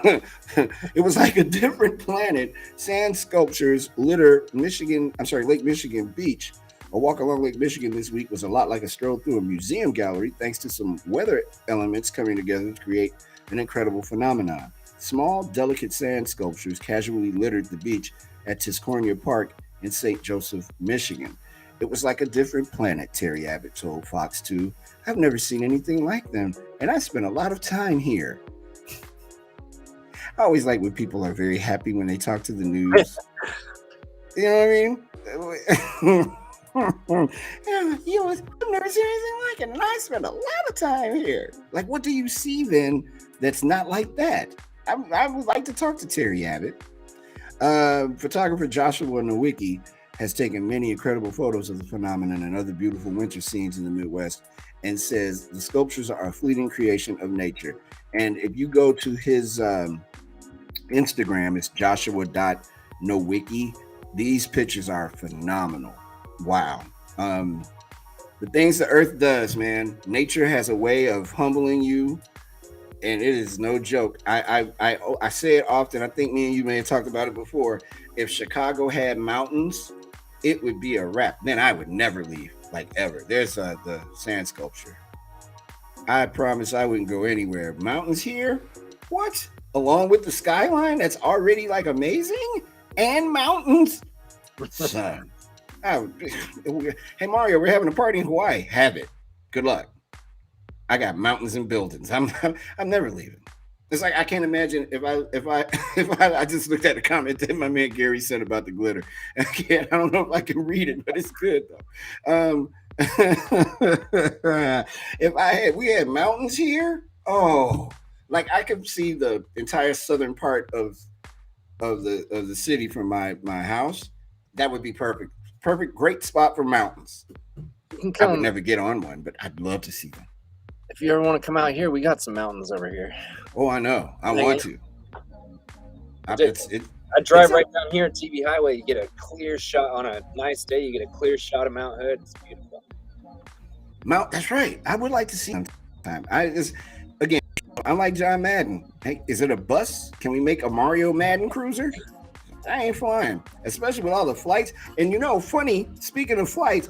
It was like a different planet. Sand sculptures litter Lake Michigan beach. A walk along Lake Michigan this week was a lot like a stroll through a museum gallery, thanks to some weather elements coming together to create an incredible phenomenon. Small, delicate sand sculptures casually littered the beach at Tiscornia Park in St. Joseph, Michigan. It was like a different planet, Terry Abbott told Fox 2. I've never seen anything like them, and I spent a lot of time here. I always like when people are very happy when they talk to the news. You know what I mean? Yeah, I've never seen anything like it, and I spent a lot of time here. Like, what do you see then that's not like that? I would like to talk to Terry Abbott. Photographer Joshua Nowicki has taken many incredible photos of the phenomenon and other beautiful winter scenes in the Midwest and says the sculptures are a fleeting creation of nature. And if you go to his Instagram, it's joshua.nowicki. These pictures are phenomenal. Wow. The things the earth does, man. Nature has a way of humbling you, and it is no joke. I say it often. I think me and you may have talked about it before. If Chicago had mountains, it would be a wrap. Then I would never leave, like ever. There's the sand sculpture. I promise I wouldn't go anywhere. Mountains here, what? Along with the skyline, that's already like amazing, and mountains, son. Hey Mario, we're having a party in Hawaii. Have it. Good luck. I got mountains and buildings. I'm never leaving. It's like I can't imagine if I just looked at the comment that my man Gary said about the glitter. I don't know if I can read it, but it's good though. If we had mountains here, oh, like I could see the entire southern part of the city from my house. That would be perfect. Perfect, great spot for mountains. I would never get on one, but I'd love to see them. If you ever want to come out here, we got some mountains over here. Oh, I know. I want to. I drive right down here at TV Highway. You get a clear shot on a nice day. You get a clear shot of Mount Hood. It's beautiful. That's right. I would like to see time. Again, I'm like John Madden. Hey, is it a bus? Can we make a Mario Madden cruiser? I ain't flying, especially with all the flights. And funny, speaking of flights,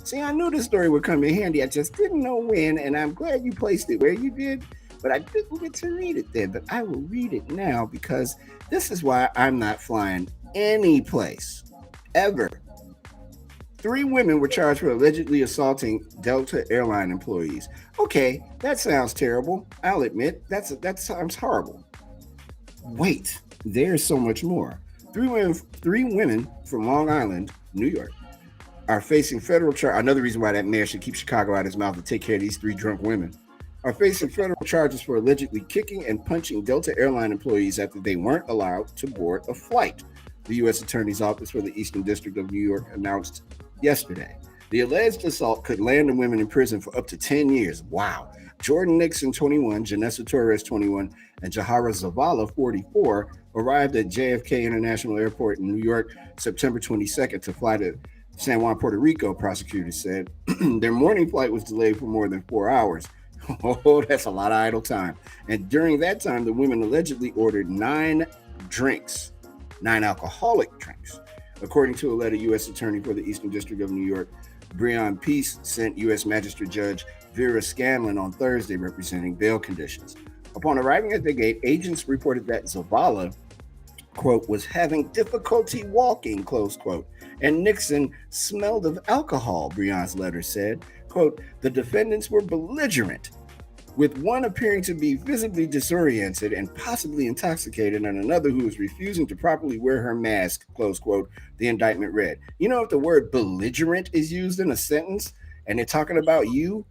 see, I knew this story would come in handy. I just didn't know when, and I'm glad you placed it where you did, but I didn't get to read it then. But I will read it now because this is why I'm not flying any place, ever. 3 women were charged for allegedly assaulting Delta airline employees. Okay, that sounds terrible. I'll admit, that sounds horrible. Wait. There's so much more. 3 women from Long Island, New York, are facing federal charge. Another reason why that mayor should keep Chicago out of his mouth and take care of these 3 drunk women. Are facing federal charges for allegedly kicking and punching Delta airline employees after they weren't allowed to board a flight. The U.S. Attorney's Office for the Eastern District of New York announced yesterday. The alleged assault could land the women in prison for up to 10 years. Wow. Jordan Nixon, 21, Janessa Torres, 21, and Jahara Zavala, 44, arrived at JFK International Airport in New York September 22nd to fly to San Juan, Puerto Rico, prosecutors said. Their morning flight was delayed for more than 4 hours. Oh, that's a lot of idle time. And during that time, the women allegedly ordered 9 alcoholic drinks. According to a letter, U.S. Attorney for the Eastern District of New York, Breon Peace, sent U.S. Magistrate Judge Vera Scanlon on Thursday representing bail conditions. Upon arriving at the gate, agents reported that Zavala, quote, was having difficulty walking, close quote, and Nixon smelled of alcohol, Breon's letter said. Quote, the defendants were belligerent, with one appearing to be visibly disoriented and possibly intoxicated, and another who was refusing to properly wear her mask, close quote, the indictment read. If the word belligerent is used in a sentence and they're talking about you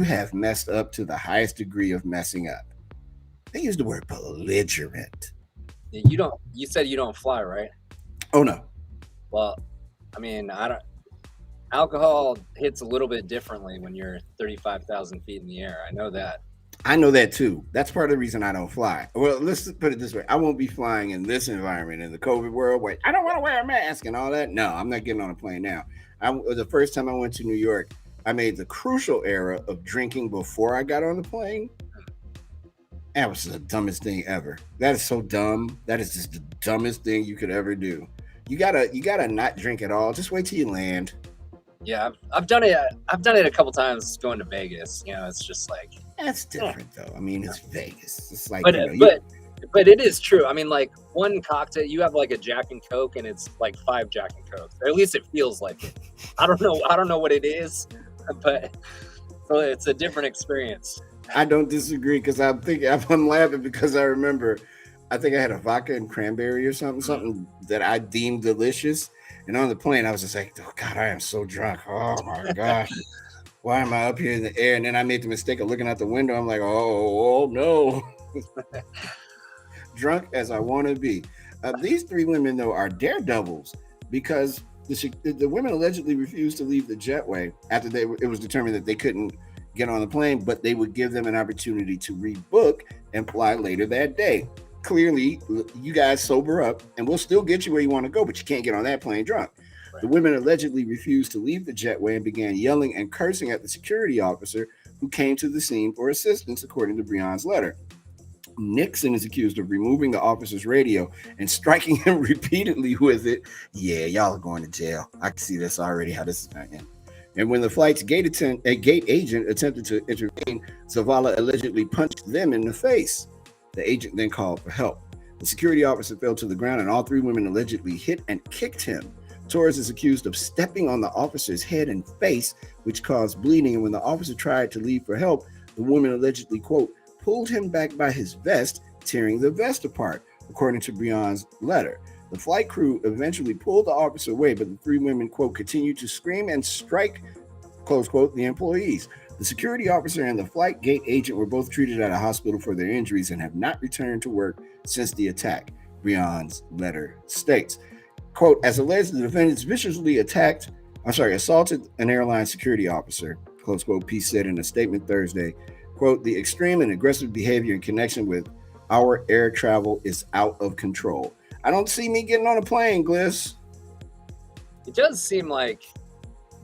have messed up to the highest degree of messing up. They use the word belligerent. You said you don't fly, right? Oh, no. Well, I mean, alcohol hits a little bit differently when you're 35,000 feet in the air. I know that. I know that too. That's part of the reason I don't fly. Well, let's put it this way. I won't be flying in this environment in the COVID world where I don't want to wear a mask and all that. No, I'm not getting on a plane now. The first time I went to New York, I made the crucial error of drinking before I got on the plane. That was the dumbest thing ever. That is so dumb. That is just the dumbest thing you could ever do. You gotta not drink at all. Just wait till you land. Yeah, I've done it. I've done it a couple times going to Vegas. It's just like that's different though. I mean, it's Vegas. It's like, but it is true. I mean, like one cocktail, you have like a Jack and Coke, and it's like 5 Jack and Cokes, or at least it feels like it. I don't know what it is, but it's a different experience. I don't disagree because I'm laughing because I remember, I think I had a vodka and cranberry or something that I deemed delicious. And on the plane, I was just like, oh, God, I am so drunk. Oh, my gosh. Why am I up here in the air? And then I made the mistake of looking out the window. I'm like, oh no. Drunk as I want to be. These three women, though, are daredevils because the women allegedly refused to leave the jetway after it was determined that they couldn't get on the plane, but they would give them an opportunity to rebook and fly later that day. Clearly, you guys sober up, and we'll still get you where you want to go, but you can't get on that plane drunk. Right. The women allegedly refused to leave the jetway and began yelling and cursing at the security officer who came to the scene for assistance, according to Breon's letter. Nixon is accused of removing the officer's radio and striking him repeatedly with it. Yeah, y'all are going to jail. I can see this already, how this is going to end. And when the flight's gate agent attempted to intervene, Zavala allegedly punched them in the face. The agent then called for help. The security officer fell to the ground, and all three women allegedly hit and kicked him. Torres is accused of stepping on the officer's head and face, which caused bleeding. And when the officer tried to leave for help, the woman allegedly, quote, pulled him back by his vest, tearing the vest apart, according to Breon's letter. The flight crew eventually pulled the officer away, but the three women, quote, continued to scream and strike, close quote, the employees. The security officer and the flight gate agent were both treated at a hospital for their injuries and have not returned to work since the attack, Breon's letter states. Quote, as alleged, the defendants viciously assaulted an airline security officer, close quote, Peace said in a statement Thursday. Quote, the extreme and aggressive behavior in connection with our air travel is out of control. I don't see me getting on a plane, Gliss. It does seem like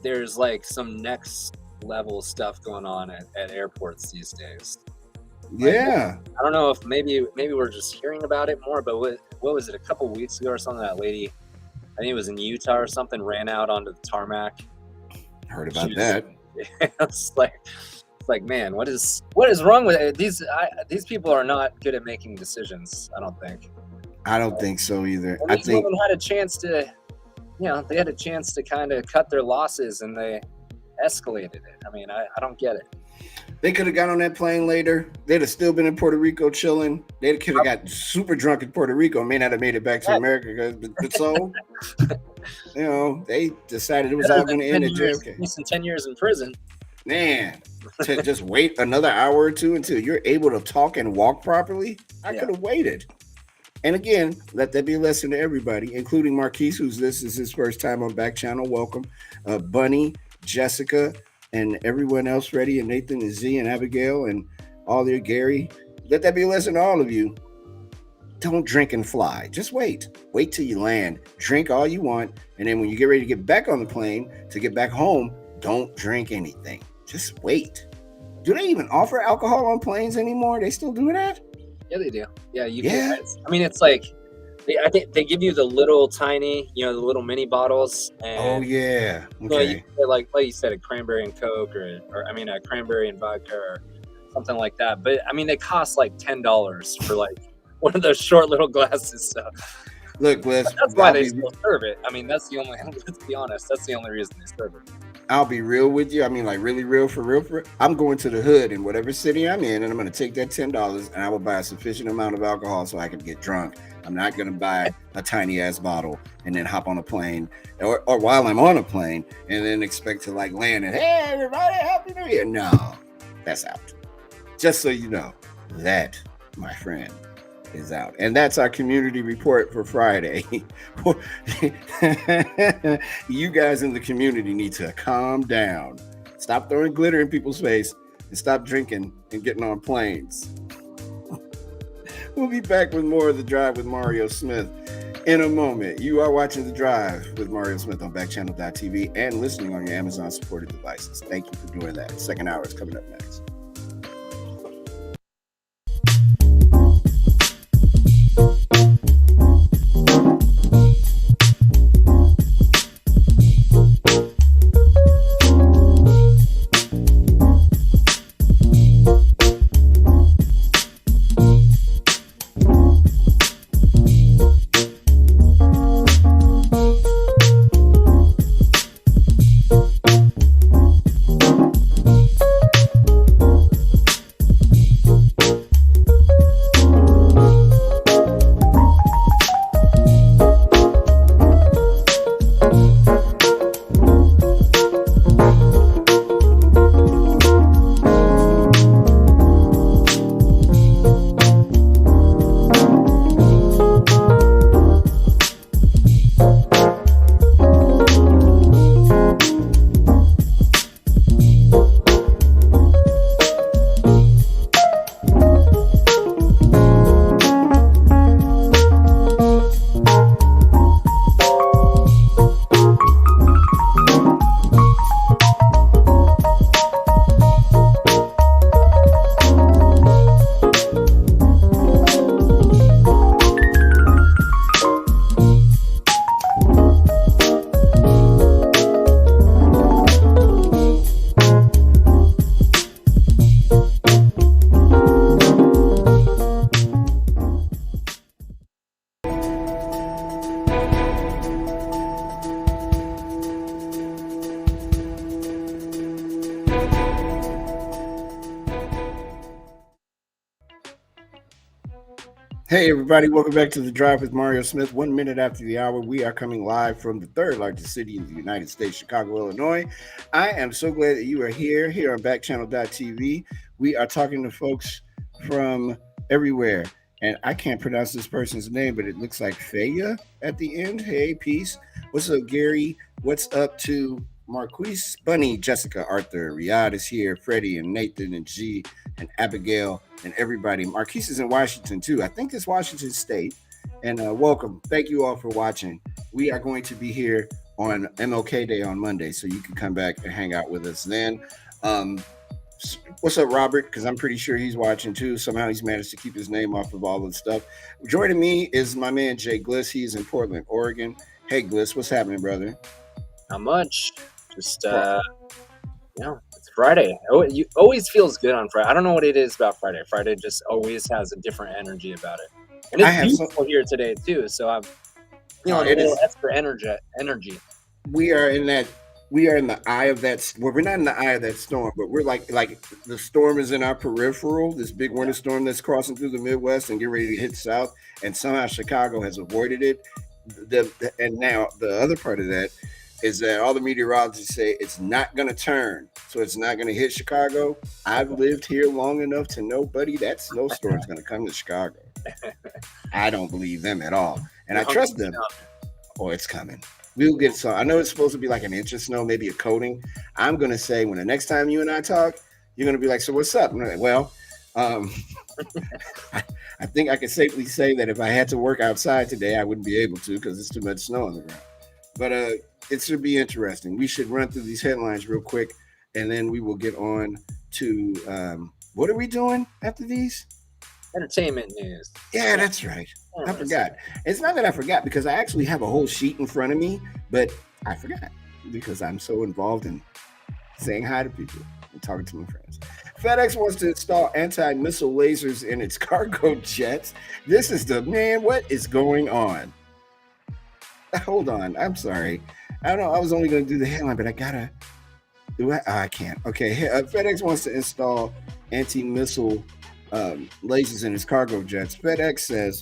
there's like some next level stuff going on at airports these days. Yeah. Like, I don't know if maybe we're just hearing about it more, but what was it, a couple weeks ago or something, that lady, I think it was in Utah or something, ran out onto the tarmac. Heard about that. It's like, man, what is wrong with it? These people are not good at making decisions, I don't think. I don't think so either. I think women had a chance to, they had a chance to kind of cut their losses, and they escalated it. I mean, I don't get it. They could have got on that plane later. They'd have still been in Puerto Rico chilling. They could have got super drunk in Puerto Rico. May not have made it back to America. But so, they decided it was all going to end at JFK. 10 years in prison. Man, to just wait another hour or two until you're able to talk and walk properly? I could have waited. And again, let that be a lesson to everybody, including Marquise, this is his first time on Backchannel. Welcome. Bunny, Jessica, and everyone else, Freddie and Nathan and Z and Abigail and all their Gary. Let that be a lesson to all of you. Don't drink and fly. Just wait. Wait till you land. Drink all you want. And then when you get ready to get back on the plane to get back home, don't drink anything. Just wait. Do they even offer alcohol on planes anymore? They still do that? Yeah, they do. Yeah, I mean, it's like, I think they give you the little tiny, the little mini bottles. And, yeah. Okay. Like you said, a cranberry and Coke, or a cranberry and vodka, or something like that. But I mean, they cost like $10 for like one of those short little glasses. So look, Liz, that's why they still serve it. I mean, let's be honest, that's the only reason they serve it. I'll be real with you. I mean, like really real for real. I'm going to the hood in whatever city I'm in, and I'm going to take that $10 and I will buy a sufficient amount of alcohol so I can get drunk. I'm not going to buy a tiny ass bottle and then hop on a plane or while I'm on a plane and then expect to like land and, hey, everybody, Happy New Year. No, that's out. Just so you know, that, my friend, is out. And that's our community report for Friday. You guys in the community need to calm down. Stop throwing glitter in people's face and stop drinking and getting on planes. We'll be back with more of The Drive with Mario Smith in a moment. You are watching The Drive with Mario Smith on Backchannel.tv and listening on your Amazon supported devices. Thank you for doing that. Second hour is coming up next. Hey, everybody, welcome back to The Drive with Mario Smith. 1 minute after the hour, we are coming live from the third largest city in the United States, Chicago, Illinois. I am so glad that you are here on Backchannel.tv. We are talking to folks from everywhere. And I can't pronounce this person's name, but it looks like Faya at the end. Hey, peace. What's up, Gary? What's up to Marquise, Bunny, Jessica, Arthur, Riyadh is here, Freddie and Nathan and G and Abigail and everybody. Marquise is in Washington too. I think it's Washington State. And welcome. Thank you all for watching. We are going to be here on MLK Day on Monday, so you can come back and hang out with us then. What's up, Robert? Because I'm pretty sure he's watching too. Somehow he's managed to keep his name off of all of the stuff. Joining me is my man Jay Gliss. He's in Portland, Oregon. Hey, Gliss, what's happening, brother? Not much. Just it's Friday. Oh, it always feels good on Friday. I don't know what it is about Friday. Friday just always has a different energy about it, and it's beautiful here today too. So I'm feeling a little extra energy. We are in the eye of that. Well, we're not in the eye of that storm, but we're like the storm is in our peripheral. This big winter storm that's crossing through the Midwest and getting ready to hit south, and somehow Chicago has avoided it. And now the other part of that is that all the meteorologists say it's not going to turn, so it's not going to hit Chicago. I've lived here long enough to know, buddy, that snowstorm is going to come to Chicago. I don't believe them at all, and I trust them. Oh, it's coming. We'll get some. I know it's supposed to be like an inch of snow, maybe a coating. I'm going to say when the next time you and I talk, you're going to be like, so what's up? And I'm like, well, I think I can safely say that if I had to work outside today, I wouldn't be able to because it's too much snow on the ground. But it should be interesting. We should run through these headlines real quick, and then we will get on to what are we doing after these? Entertainment news. Yeah, that's right. I forgot. It's not that I forgot because I actually have a whole sheet in front of me, but I forgot because I'm so involved in saying hi to people and talking to my friends. FedEx wants to install anti-missile lasers in its cargo jets. This is what is going on? Hold on. I'm sorry. I don't know. I was only going to do the headline, but I gotta do it. Oh, I can't. Okay. FedEx wants to install anti-missile lasers in its cargo jets. FedEx says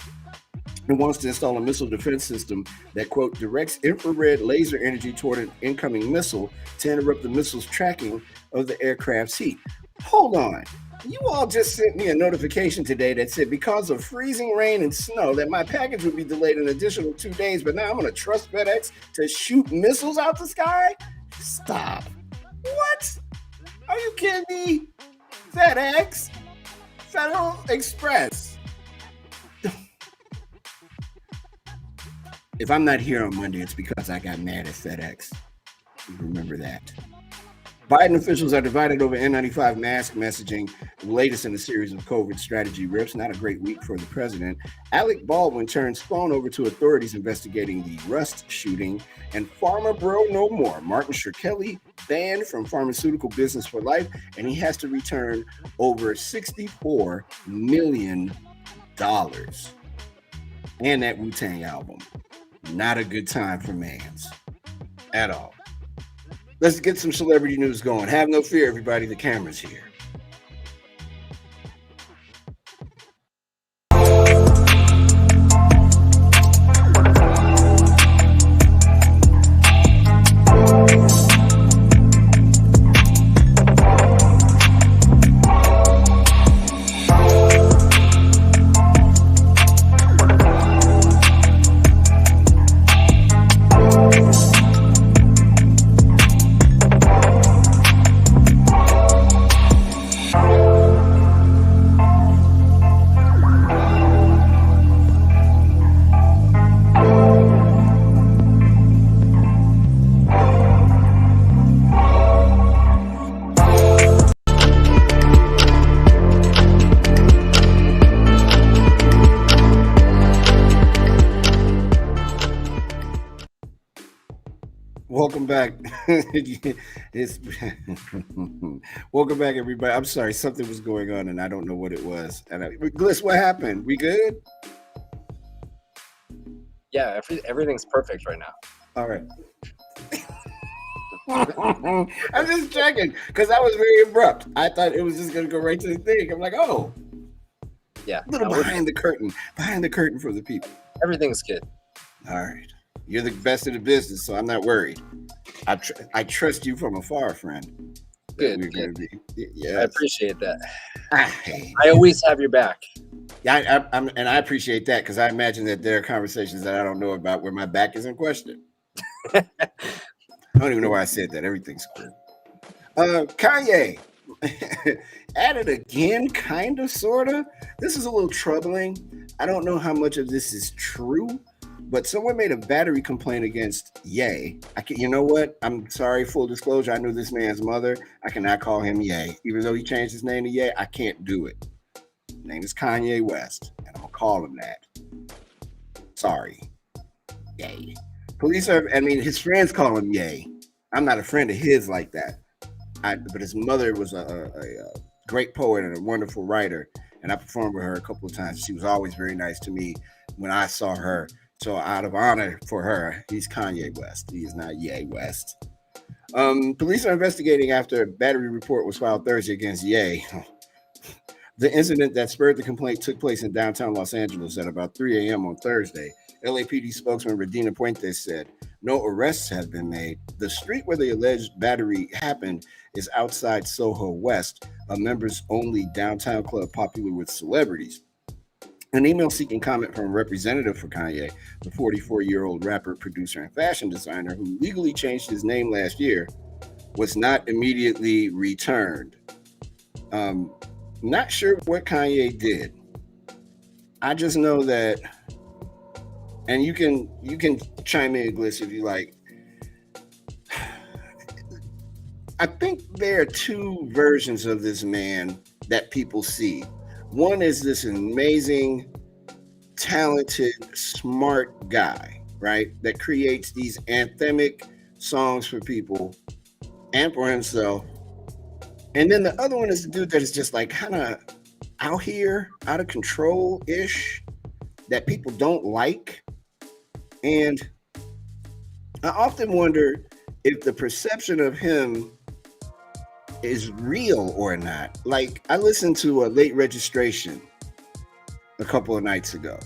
it wants to install a missile defense system that, quote, directs infrared laser energy toward an incoming missile to interrupt the missile's tracking of the aircraft's heat. Hold on. You all just sent me a notification today that said because of freezing rain and snow that my package would be delayed an additional 2 days, but now I'm going to trust FedEx to shoot missiles out the sky? Stop. What? Are you kidding me? FedEx? Federal Express. If I'm not here on Monday, it's because I got mad at FedEx. Remember that. Biden officials are divided over N95 mask messaging, latest in a series of COVID strategy rips. Not a great week for the president. Alec Baldwin turns phone over to authorities investigating the Rust shooting. And Pharma Bro No More. Martin Shkreli banned from pharmaceutical business for life, and he has to return over $64 million. And that Wu-Tang album. Not a good time for mans at all. Let's get some celebrity news going. Have no fear, everybody. The camera's here. Welcome back. Welcome back, everybody. I'm sorry, something was going on, and I don't know what it was. And Gliss, what happened? We good? Yeah, everything's perfect right now. All right. I'm just checking because that was very abrupt. I thought it was just going to go right to the thing. I'm like, oh, Yeah. A little No, behind the curtain for the people. everything's good. All right. You're the best in the business, so I'm not worried. I trust you from afar, friend. That Good, we're good. going to be. I Yes. appreciate that. Hey, I always have your back. yeah, and I appreciate that because I imagine that there are conversations that I don't know about where my back is in question. I don't even know why I said that. Everything's cool. Kanye at it again, kind of, sort of. This is a little troubling. I don't know how much of this is true, but someone made a battery complaint against Ye. You know what? I'm sorry. Full disclosure, I knew this man's mother. I cannot call him Ye, even though he changed his name to Ye. I can't do it. His name is Kanye West, and I'm gonna call him that. Sorry, Ye. Police are. I mean, his friends call him Ye. I'm not a friend of his like that. But his mother was a great poet and a wonderful writer, and I performed with her a couple of times. She was always very nice to me when I saw her. So out of honor for her, he's Kanye West. He is not Ye West. Police are investigating after a battery report was filed Thursday against Ye. The incident that spurred the complaint took place in downtown Los Angeles at about 3 a.m. on Thursday. LAPD spokesman Redina Puentes said no arrests have been made. The street where the alleged battery happened is outside Soho West, a members-only downtown club popular with celebrities. An email seeking comment from a representative for Kanye, the 44-year-old rapper, producer, and fashion designer who legally changed his name last year, was not immediately returned. Not sure what Kanye did. I just know that, and you can chime in, Gliss, if you like. I think there are two versions of this man that people see. One is this amazing, talented, smart guy, right? That creates these anthemic songs for people and for himself. And then the other one is the dude that is just like kind of out here, out of control ish, that people don't like. And I often wonder if the perception of him is real or not. Like, I listened to a Late Registration a couple of nights ago.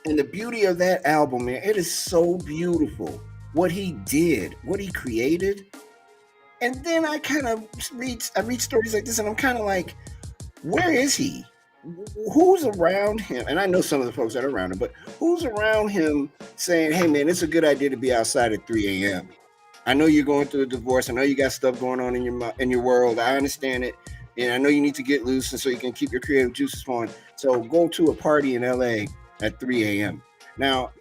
And the beauty of that album, man, it is so beautiful. What he did, what he created. And then I kind of read stories like this, and I'm kind of like, where is he? Who's around him? And I know some of the folks that are around him, but who's around him saying, hey, man, it's a good idea to be outside at 3 a.m.? I know you're going through a divorce. I know you got stuff going on in your world. I understand it. And I know you need to get loose and so you can keep your creative juices flowing. So go to a party in LA at 3 a.m. Now,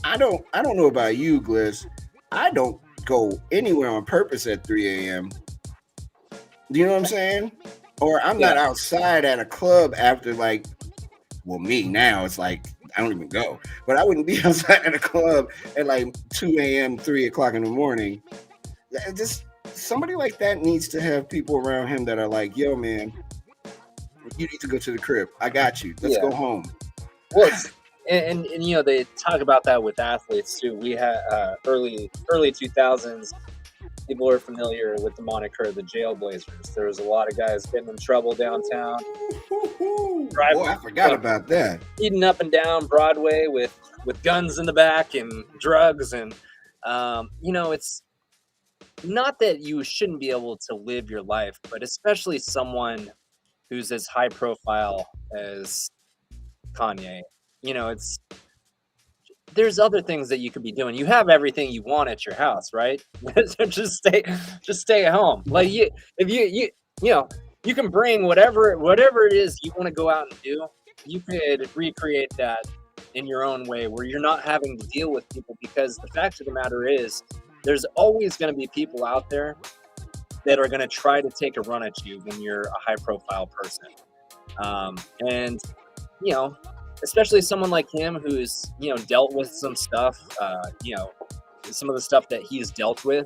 I don't know about you, Gliss. I don't go anywhere on purpose at 3 a.m. Do you know what I'm saying? Or I'm not outside at a club after well, me now, it's like I don't even go. But I wouldn't be outside at a club at like 2 a.m., 3 o'clock in the morning. Just somebody like that needs to have people around him that are like, yo, man, you need to go to the crib. I got you. Let's go home. Well, and you know, they talk about that with athletes too. We had early 2000s. People are familiar with the moniker the Jailblazers. There was a lot of guys getting in trouble downtown. Boy, I forgot about that. Speeding up and down Broadway with guns in the back and drugs, and you know, it's not that you shouldn't be able to live your life, but especially someone who's as high profile as Kanye. You know, there's other things that you could be doing. You have everything you want at your house, right? So just stay at home. Like if you know, you can bring whatever it is you want to go out and do. You could recreate that in your own way where you're not having to deal with people, because the fact of the matter is there's always going to be people out there that are going to try to take a run at you when you're a high profile person. And you know, especially someone like him who's, you know, dealt with some stuff, you know, some of the stuff that he's dealt with,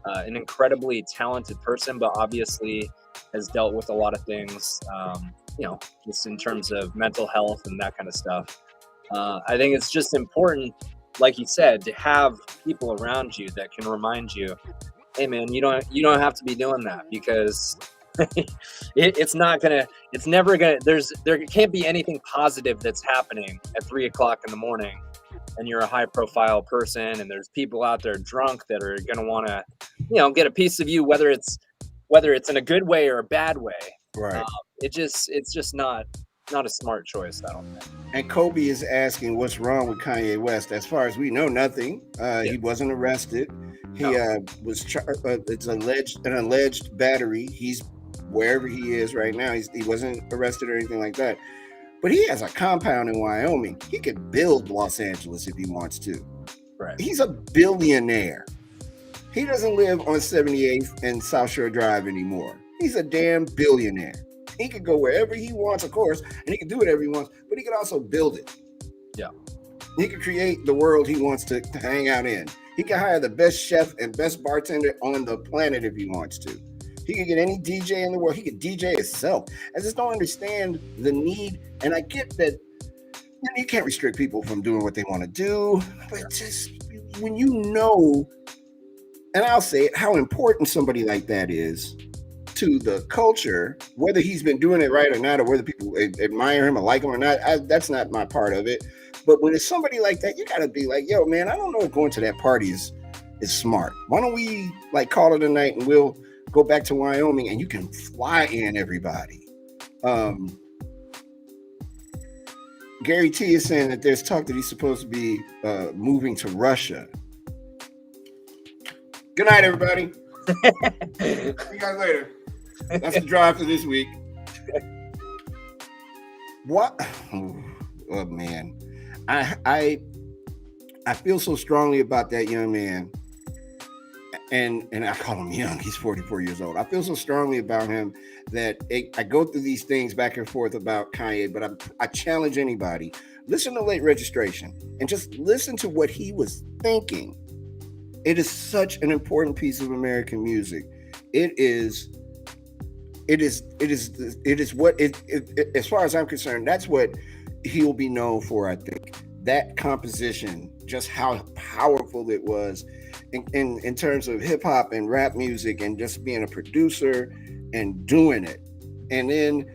an incredibly talented person, but obviously has dealt with a lot of things, you know, just in terms of mental health and that kind of stuff. I think it's just important, like you said, to have people around you that can remind you, hey man, you don't have to be doing that, because It's not gonna. It's never gonna. There can't be anything positive that's happening at 3 o'clock in the morning, and you're a high profile person, and there's people out there drunk that are gonna want to, get a piece of you, whether it's in a good way or a bad way. Right. It's just not a smart choice, I don't think. And Kobe is asking what's wrong with Kanye West. As far as we know, nothing. He wasn't arrested. He was it's an alleged battery. He's wherever he is right now. He wasn't arrested or anything like that. But he has a compound in Wyoming. He could build Los Angeles if he wants to. Right. He's a billionaire. He doesn't live on 78th and South Shore Drive anymore. He's a damn billionaire. He could go wherever he wants, of course, and he can do whatever he wants, but he could also build it. Yeah. He could create the world he wants to hang out in. He can hire the best chef and best bartender on the planet if he wants to. He could get any DJ in the world. He could DJ himself. I just don't understand the need. And I get that you can't restrict people from doing what they want to do, but just when you know, and I'll say it, how important somebody like that is to the culture, whether he's been doing it right or not, or whether people admire him or like him or not, that's not my part of it. But when it's somebody like that, you got to be like, yo, man, I don't know if going to that party is smart. Why don't we call it a night and we'll go back to Wyoming and you can fly in everybody. Gary T is saying that there's talk that he's supposed to be moving to Russia. Good night, everybody. See you guys later. That's the drive for this week. What? Oh man, I feel so strongly about that young man, and I call him young. He's 44 years old. I feel so strongly about him that I go through these things back and forth about Kanye, but I challenge anybody. Listen to Late Registration and just listen to what he was thinking. It is such an important piece of American music. It is what as far as I'm concerned, that's what he'll be known for. I think that composition, just how powerful it was in terms of hip hop and rap music, and just being a producer and doing it. And then,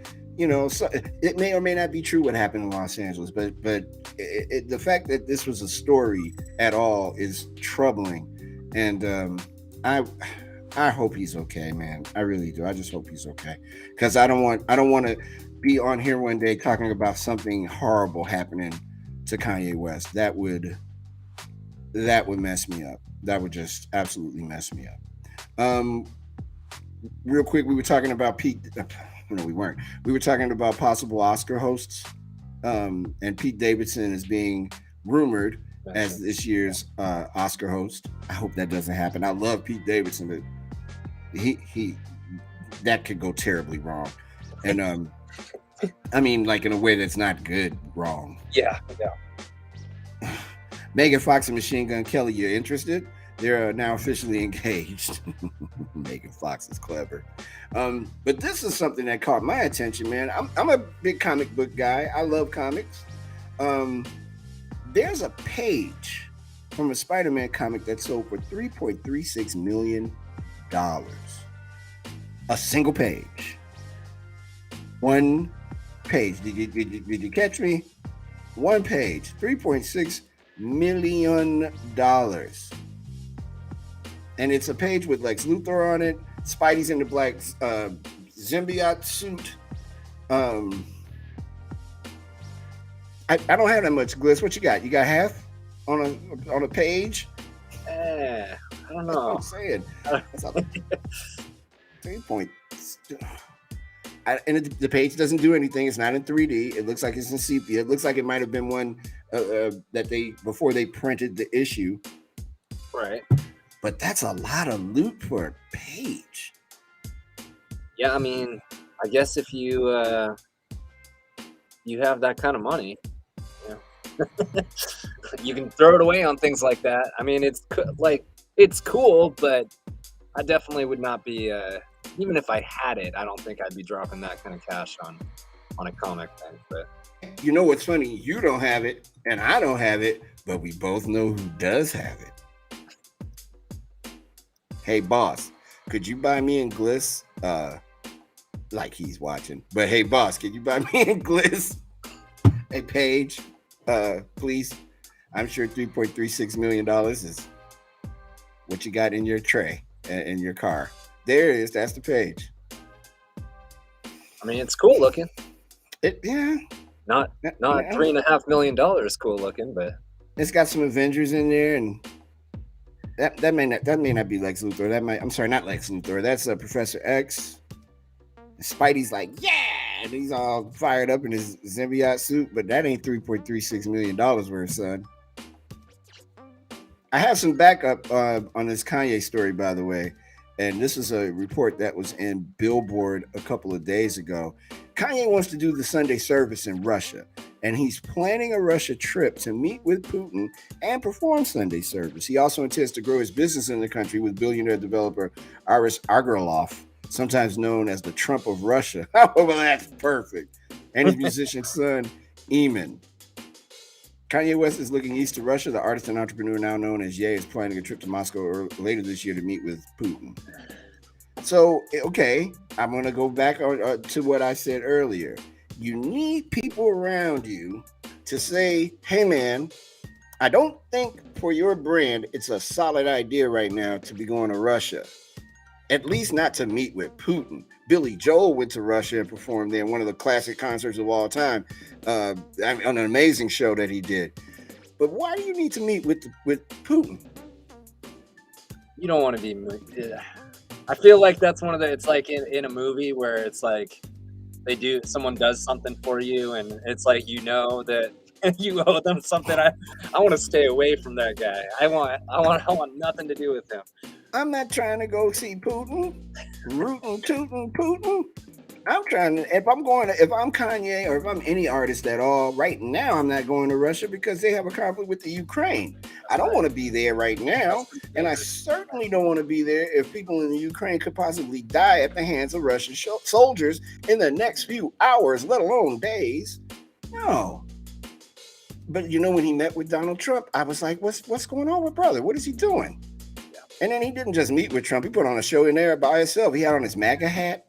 so it may or may not be true what happened in Los Angeles, but the fact that this was a story at all is troubling. And I hope he's okay, man. I really do. I just hope he's okay, because I don't want to be on here one day talking about something horrible happening to Kanye West. That would mess me up. That would just absolutely mess me up. Real quick, we were talking about Pete. No, we weren't. We were talking about possible Oscar hosts, and Pete Davidson is being rumored as this year's Oscar host. I hope that doesn't happen. I love Pete Davidson, but he that could go terribly wrong. And I mean, in a way that's not good wrong. Yeah. Megan Fox and Machine Gun Kelly, you're interested? They're now officially engaged. Megan Fox is clever. But this is something that caught my attention, man. I'm a big comic book guy. I love comics. There's a page from a Spider-Man comic that sold for $3.36 million. A single page. One page. Did you catch me? One page. $3.6 million. And it's a page with Lex Luthor on it. Spidey's in the black symbiote suit. I don't have that much, Gliss. What you got? You got half on a page? I don't know. That's what I'm saying. That's 3 point. And the page doesn't do anything. It's not in 3D. It looks like it's in sepia. It looks like it might have been one that before they printed the issue. Right. But that's a lot of loot for a page. Yeah, I mean, I guess if you have that kind of money, you can throw it away on things like that. I mean, it's cool, but I definitely would not be. Even if I had it, I don't think I'd be dropping that kind of cash on a comic thing. But you know what's funny? You don't have it, and I don't have it, but we both know who does have it. Hey, boss, could you buy me and Gliss like he's watching. But hey, boss, can you buy me and Gliss a page, please? I'm sure $3.36 million is what you got in your tray in your car. There it is. That's the page. I mean, it's cool looking. Yeah. Not $3.5 million cool looking, but it's got some Avengers in there, and that may not be Lex Luthor. I'm sorry, not Lex Luthor. That's Professor X. And Spidey's like, yeah, and he's all fired up in his symbiote suit, but that ain't $3.36 million worth, son. I have some backup on this Kanye story, by the way. And this is a report that was in Billboard a couple of days ago. Kanye wants to do the Sunday service in Russia, and he's planning a Russia trip to meet with Putin and perform Sunday service. He also intends to grow his business in the country with billionaire developer Aris Argarlov, sometimes known as the Trump of Russia. Oh, well, that's perfect. And his musician son, Eamon. Kanye West is looking east to Russia. The artist and entrepreneur now known as Ye is planning a trip to Moscow later this year to meet with Putin. So, okay, I'm going to go back to what I said earlier. You need people around you to say, hey, man, I don't think for your brand it's a solid idea right now to be going to Russia. At least not to meet with Putin. Billy Joel went to Russia and performed there in one of the classic concerts of all time, on an amazing show that he did. But why do you need to meet with Putin? You don't want to be. I feel like that's one of the. It's like in a movie where it's like someone does something for you, and it's like that you owe them something. I want to stay away from that guy. I want nothing to do with him. I'm not trying to go see Putin, rootin' tootin' Putin. I'm trying to, if I'm Kanye or if I'm any artist at all, right now I'm not going to Russia because they have a conflict with the Ukraine. I don't want to be there right now. And I certainly don't want to be there if people in the Ukraine could possibly die at the hands of Russian soldiers in the next few hours, let alone days. No. But when he met with Donald Trump, I was like, what's going on with brother? What is he doing? And then he didn't just meet with Trump. He put on a show in there by himself. He had on his MAGA hat.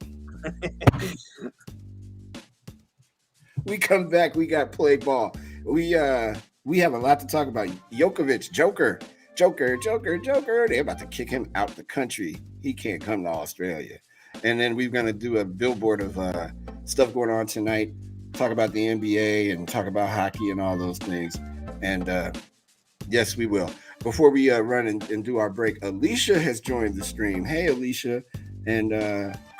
We come back. We got play ball. We have a lot to talk about. Djokovic, Joker. They're about to kick him out the country. He can't come to Australia. And then we're going to do a billboard of stuff going on tonight. Talk about the NBA and talk about hockey and all those things. And yes, we will. Before we run and do our break, Alicia has joined the stream. Hey, Alicia. And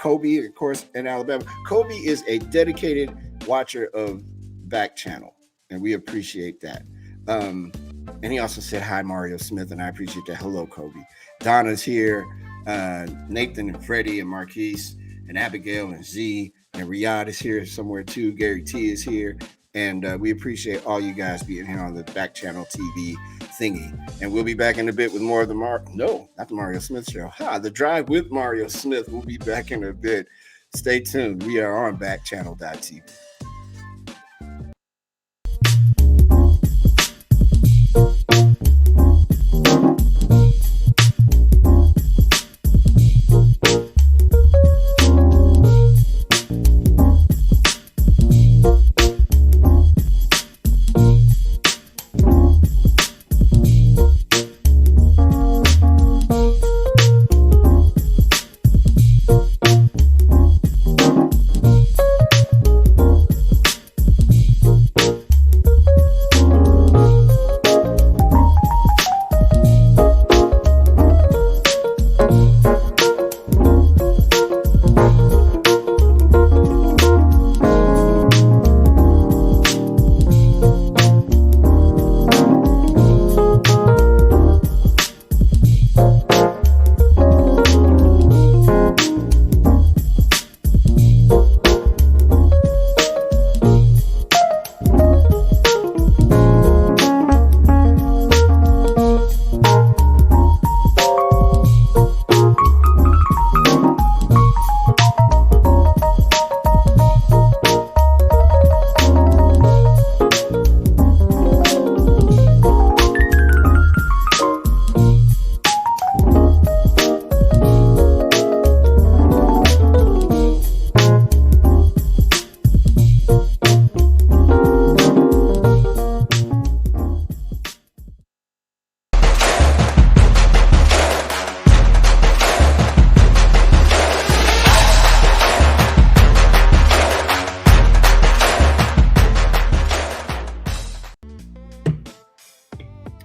Kobe, of course, in Alabama. Kobe is a dedicated watcher of Backchannel, and we appreciate that. And he also said, hi, Mario Smith, and I appreciate that. Hello, Kobe. Donna's here. Nathan and Freddie and Marquise and Abigail and Z. And Riyadh is here somewhere, too. Gary T is here. And we appreciate all you guys being here on the Backchannel TV thingy. And we'll be back in a bit with more of the not the Mario Smith show. The Drive with Mario Smith. We'll be back in a bit. Stay tuned. We are on Backchannel.tv.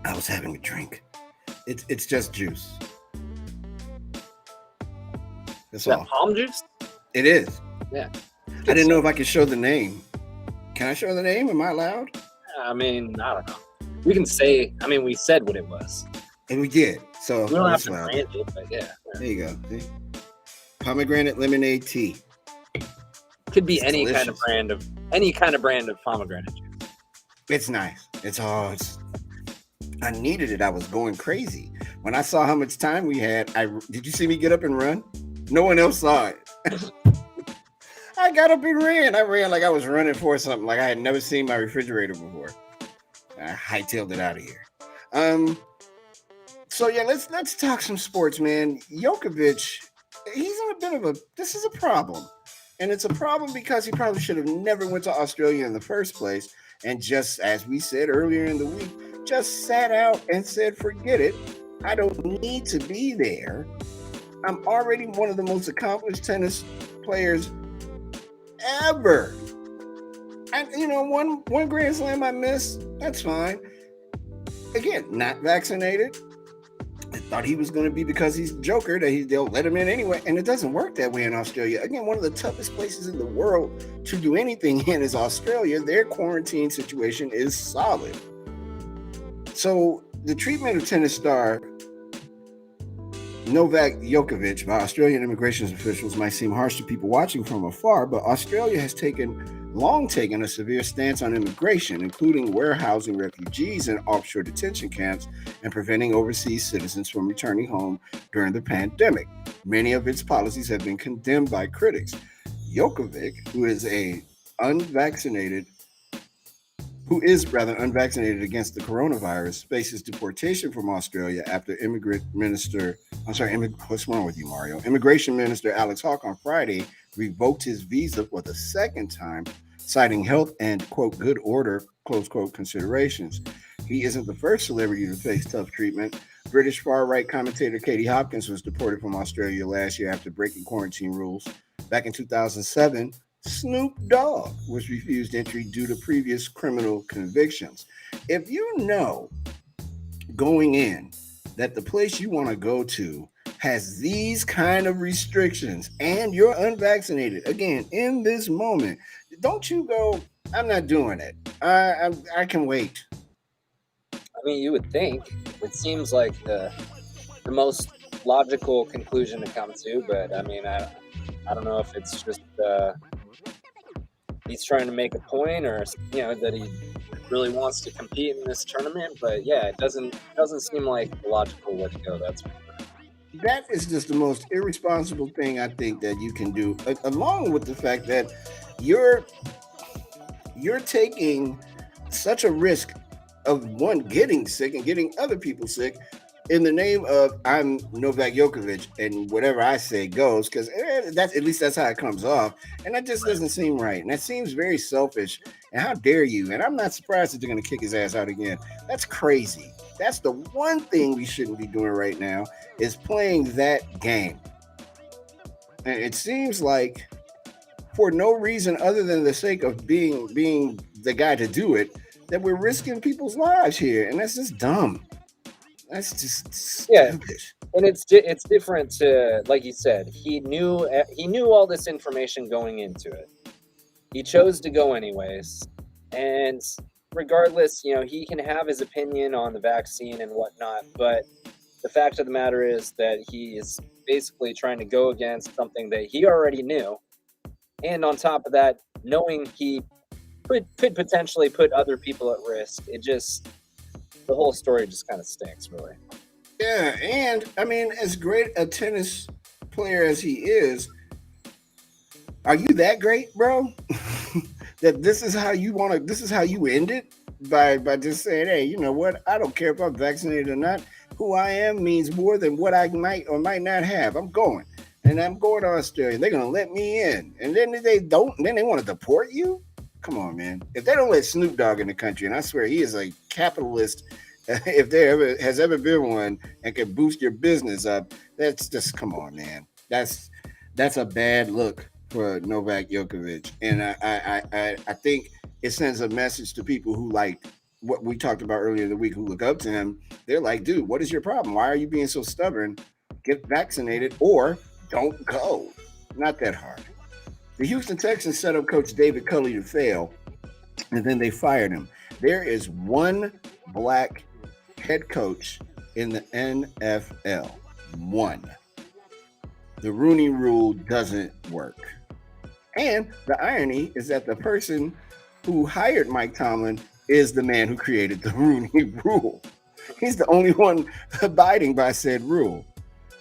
I was having a drink. It's just juice. That's all. Palm juice? It is. Yeah. I didn't know if I could show the name. Can I show the name? Am I allowed? I mean, I don't know. We can say. I mean, we said what it was. And we did. So we don't have to brand it, but yeah. There you go. See? Pomegranate lemonade tea. Could be any kind of brand of pomegranate juice. It's nice. I needed it. I was going crazy when I saw how much time we had. Did you see me get up and run? No one else saw it. I got up and ran. I ran like I was running for something. Like I had never seen my refrigerator before. I hightailed it out of here. So yeah, let's talk some sports, man. Djokovic, he's in a bit of this is a problem. And it's a problem because he probably should have never went to Australia in the first place. And just as we said earlier in the week, just sat out and said, forget it. I don't need to be there. I'm already one of the most accomplished tennis players ever. And one Grand Slam I missed, that's fine. Again, not vaccinated. I thought he was going to be, because he's a joker, that they'll let him in anyway. And it doesn't work that way in Australia. Again, one of the toughest places in the world to do anything in is Australia. Their quarantine situation is solid. So the treatment of tennis star Novak Djokovic by Australian immigration officials might seem harsh to people watching from afar, but Australia has long taken a severe stance on immigration, including warehousing refugees in offshore detention camps and preventing overseas citizens from returning home during the pandemic. Many of its policies have been condemned by critics. Djokovic, who is unvaccinated against the coronavirus, faces deportation from Australia after what's wrong with you, Mario? Immigration Minister Alex Hawke on Friday revoked his visa for the second time, citing health and, quote, good order, close quote, considerations. He isn't the first celebrity to face tough treatment. British far-right commentator Katie Hopkins was deported from Australia last year after breaking quarantine rules. Back in 2007, Snoop Dogg was refused entry due to previous criminal convictions. If you know going in that the place you want to go to has these kind of restrictions and you're unvaccinated, again, in this moment, don't you go, I'm not doing it. I can wait. I mean, you would think. It seems like the most logical conclusion to come to, but I mean, I don't know if it's just he's trying to make a point, or that he really wants to compete in this tournament. But yeah, it doesn't seem like the logical way to go. That's for sure. That is just the most irresponsible thing I think that you can do, along with the fact that you're taking such a risk of one getting sick and getting other people sick in the name of I'm Novak Djokovic and whatever I say goes, because that's how it comes off, and that just doesn't seem right, and that seems very selfish. And how dare you? And I'm not surprised that they're going to kick his ass out again. That's crazy. That's the one thing we shouldn't be doing right now, is playing that game. And it seems like for no reason other than the sake of being the guy to do it, that we're risking people's lives here, and that's just dumb. That's just stupid. And it's different to, like you said, he knew all this information going into it. He chose to go anyways, and regardless, he can have his opinion on the vaccine and whatnot, but the fact of the matter is that he is basically trying to go against something that he already knew, and on top of that, knowing he could potentially put other people at risk. The whole story just kind of stinks, really. Yeah, and I mean, as great a tennis player as he is, are you that great, bro? That this is how you end it? By just saying, hey, you know what? I don't care if I'm vaccinated or not. Who I am means more than what I might or might not have. I'm going. And I'm going to Australia. They're going to let me in. And then they don't, then they want to deport you? Come on, man. If they don't let Snoop Dogg in the country, and I swear he is a capitalist, if there has ever been one, and can boost your business up, that's just, come on, man. That's a bad look for Novak Djokovic. And I think it sends a message to people who like what we talked about earlier in the week who look up to him, they're like, dude, what is your problem? Why are you being so stubborn? Get vaccinated or don't go. Not that hard. The Houston Texans set up coach David Culley to fail, and then they fired him. There is one black head coach in the NFL. One. The Rooney Rule doesn't work. And the irony is that the person who hired Mike Tomlin is the man who created the Rooney Rule. He's the only one abiding by said rule.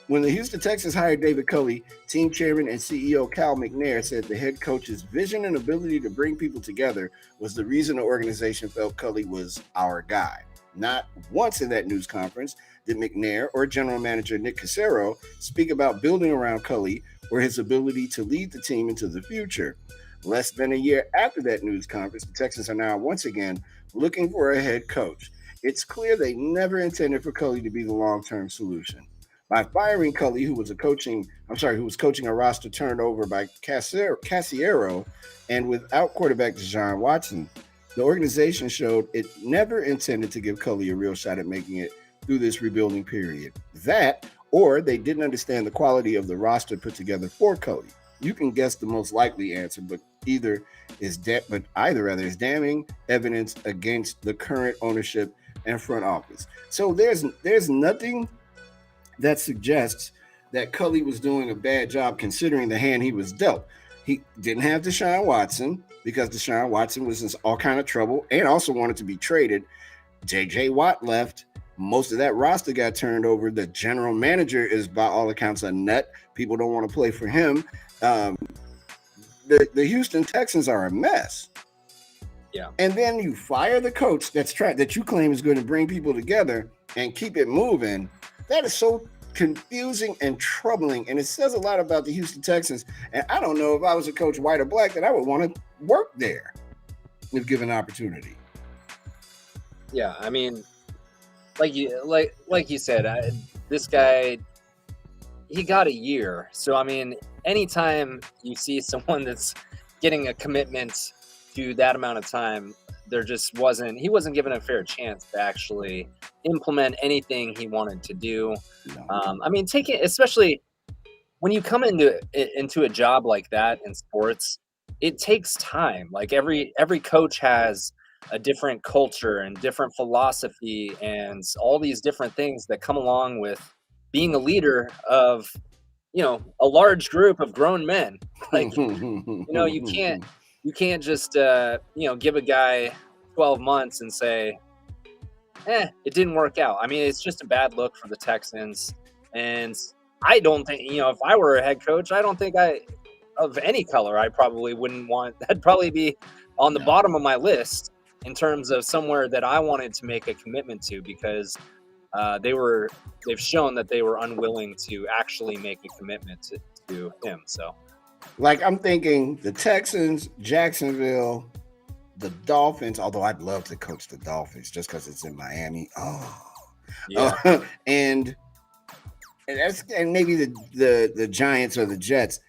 When the Houston Texans hired David Culley, team chairman and CEO Cal McNair said the head coach's vision and ability to bring people together was the reason the organization felt Culley was our guy. Not once in that news conference did McNair or general manager Nick Cassero speak about building around Culley or his ability to lead the team into the future. Less than a year after that news conference, the Texans are now once again looking for a head coach. It's clear they never intended for Culley to be the long-term solution. By firing Culley, who was coaching a roster turned over by Cassiero, and without quarterback Deshaun Watson, the organization showed it never intended to give Culley a real shot at making it through this rebuilding period. That, or they didn't understand the quality of the roster put together for Culley. You can guess the most likely answer, but either is damning evidence against the current ownership and front office. So there's nothing that suggests that Culley was doing a bad job considering the hand he was dealt. He didn't have Deshaun Watson because Deshaun Watson was in all kind of trouble and also wanted to be traded. J.J. Watt left. Most of that roster got turned over. The general manager is, by all accounts, a nut. People don't want to play for him. The Houston Texans are a mess. Yeah. And then you fire the coach that you claim is going to bring people together and keep it moving. That is so confusing and troubling, and it says a lot about the Houston Texans. And I don't know if I was a coach, white or black, that I would want to work there if given opportunity. Yeah, I mean, like you said, this guy, he got a year. So I mean, anytime you see someone that's getting a commitment to that amount of time, he wasn't given a fair chance to actually implement anything he wanted to do. No. I mean, especially when you come into a job like that in sports, it takes time. Like every coach has a different culture and different philosophy and all these different things that come along with being a leader of, a large group of grown men. Like, you can't just, give a guy 12 months and say, it didn't work out. I mean, it's just a bad look for the Texans. And I don't think, if I were a head coach, I don't think of any color, I probably wouldn't want. That'd probably be on the bottom of my list in terms of somewhere that I wanted to make a commitment to, because they've shown that they were unwilling to actually make a commitment to him. So, like, I'm thinking the Texans, Jacksonville, the Dolphins, although I'd love to coach the Dolphins just because it's in Miami. And maybe the Giants or the Jets.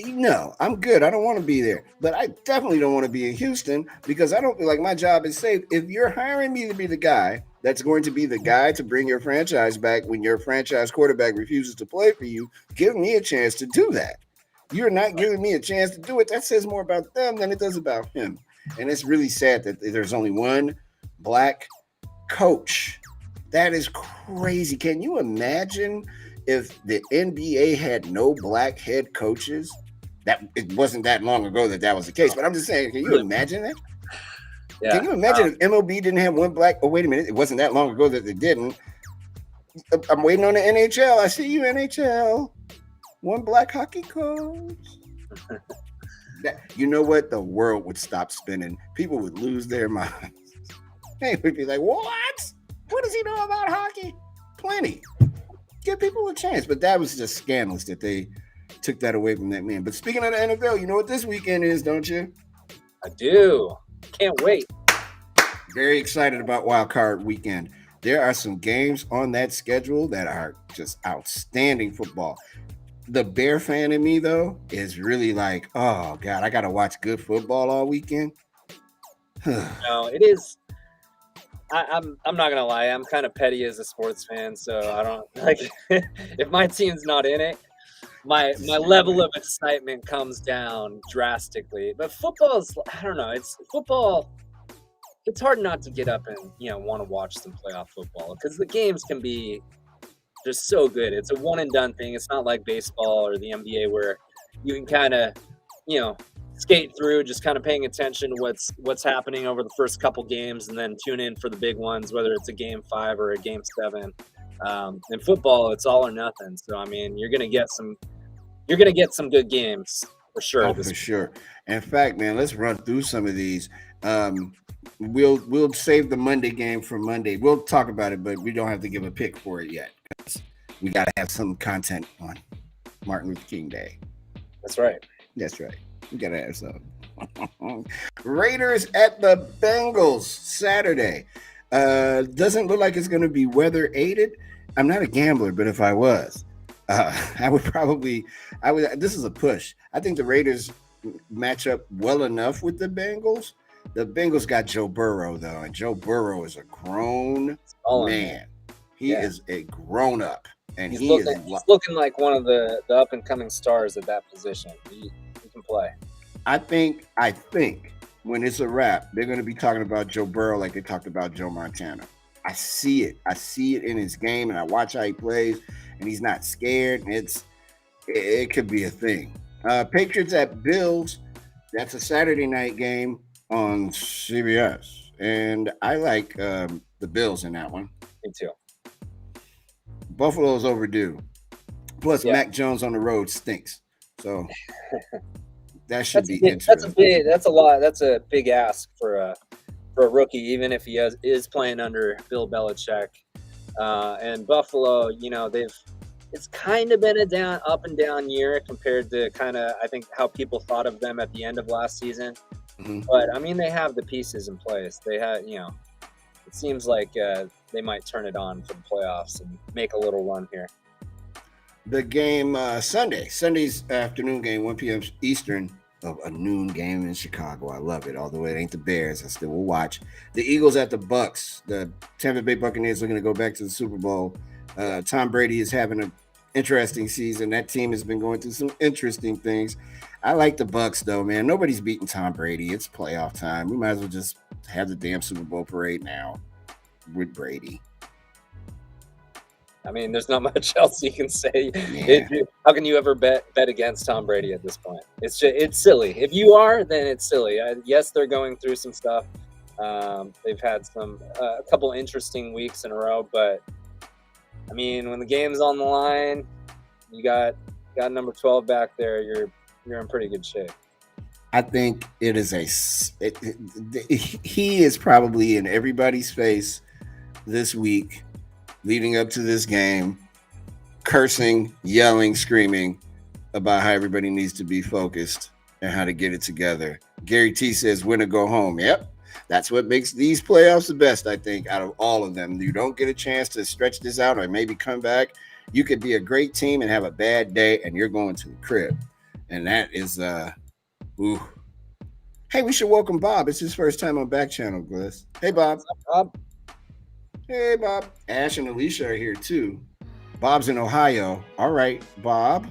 No, I'm good. I don't want to be there. But I definitely don't want to be in Houston because I don't feel like my job is safe. If you're hiring me to be the guy that's going to be the guy to bring your franchise back when your franchise quarterback refuses to play for you, give me a chance to do that. You're not giving me a chance to do it. That says more about them than it does about him. And it's really sad that there's only one black coach. That is crazy. Can you imagine if the NBA had no black head coaches? That it wasn't that long ago that was the case. But I'm just saying, can you imagine that? Yeah. Can you imagine if MLB didn't have one black? Oh, wait a minute. It wasn't that long ago that they didn't. I'm waiting on the NHL. I see you, NHL. One black hockey coach. You know what? The world would stop spinning. People would lose their minds. They would be like, what? What does he know about hockey? Plenty. Give people a chance. But that was just scandalous that they took that away from that man. But speaking of the NFL, you know what this weekend is, don't you? I do. Can't wait. Very excited about Wild Card Weekend. There are some games on that schedule that are just outstanding football. The Bear fan in me, though, is really like, oh, God, I got to watch good football all weekend. No, it is. I'm not gonna lie. I'm kind of petty as a sports fan, so I don't like if my team's not in it. My level of excitement comes down drastically. But football's I don't know. It's football. It's hard not to get up and want to watch some playoff football because the games can be just so good. It's a one and done thing. It's not like baseball or the NBA where you can kind of you know skate through just kind of paying attention to what's happening over the first couple games and then tune in for the big ones, whether it's a game 5 or a game 7. In football it's all or nothing, so I mean you're gonna get some good games for sure. Oh, for sure. In fact, man, let's run through some of these. We'll save the Monday game for Monday. We'll talk about it, but we don't have to give a pick for it yet. We got to have some content on Martin Luther King Day. That's right. That's right. We got to have some. Raiders at the Bengals Saturday. Doesn't look like it's going to be weather aided. I'm not a gambler, but if I was, I would. This is a push. I think the Raiders match up well enough with the Bengals. The Bengals got Joe Burrow though, and Joe Burrow is a grown man. He is a grown up, and he's looking like one of the up and coming stars at that position. He can play. I think when it's a wrap, they're going to be talking about Joe Burrow like they talked about Joe Montana. I see it. I see it in his game, and I watch how he plays, and he's not scared. It could be a thing. Patriots at Bills. That's a Saturday night game on CBS, and I like the Bills in that one. Me too. Buffalo's overdue. Plus, Mac Jones on the road stinks. So that should be interesting. That's a lot. That's a big ask for a rookie, even if he is playing under Bill Belichick. And Buffalo, it's kind of been a up and down year compared to kind of I think how people thought of them at the end of last season. Mm-hmm. But I mean, they have the pieces in place. They have, it seems like they might turn it on for the playoffs and make a little run here. The game Sunday's afternoon game, 1 p.m. Eastern, of a noon game in Chicago. I love it. Although it ain't the Bears, I still will watch. The Eagles at the Bucks. The Tampa Bay Buccaneers are going to go back to the Super Bowl. Tom Brady is having an interesting season. That team has been going through some interesting things. I like the Bucks though, man. Nobody's beating Tom Brady. It's playoff time. We might as well just have the damn Super Bowl parade now with Brady. I mean, there's not much else you can say. How can you ever bet against Tom Brady at this point? It's silly. If you are, then it's silly. Yes, they're going through some stuff. They've had a couple interesting weeks in a row, but I mean, when the game's on the line, you got number 12 back there. You're in pretty good shape. I think it is he is probably in everybody's face this week leading up to this game, cursing, yelling, screaming about how everybody needs to be focused and how to get it together. Gary T says, win or go home. Yep. That's what makes these playoffs the best, I think, out of all of them. You don't get a chance to stretch this out or maybe come back. You could be a great team and have a bad day, and you're going to the crib. And that is, ooh. Hey, we should welcome Bob. It's his first time on Backchannel, Gliss. Hey, Bob. What's up, Bob? Hey, Bob. Ash and Alicia are here, too. Bob's in Ohio. All right, Bob.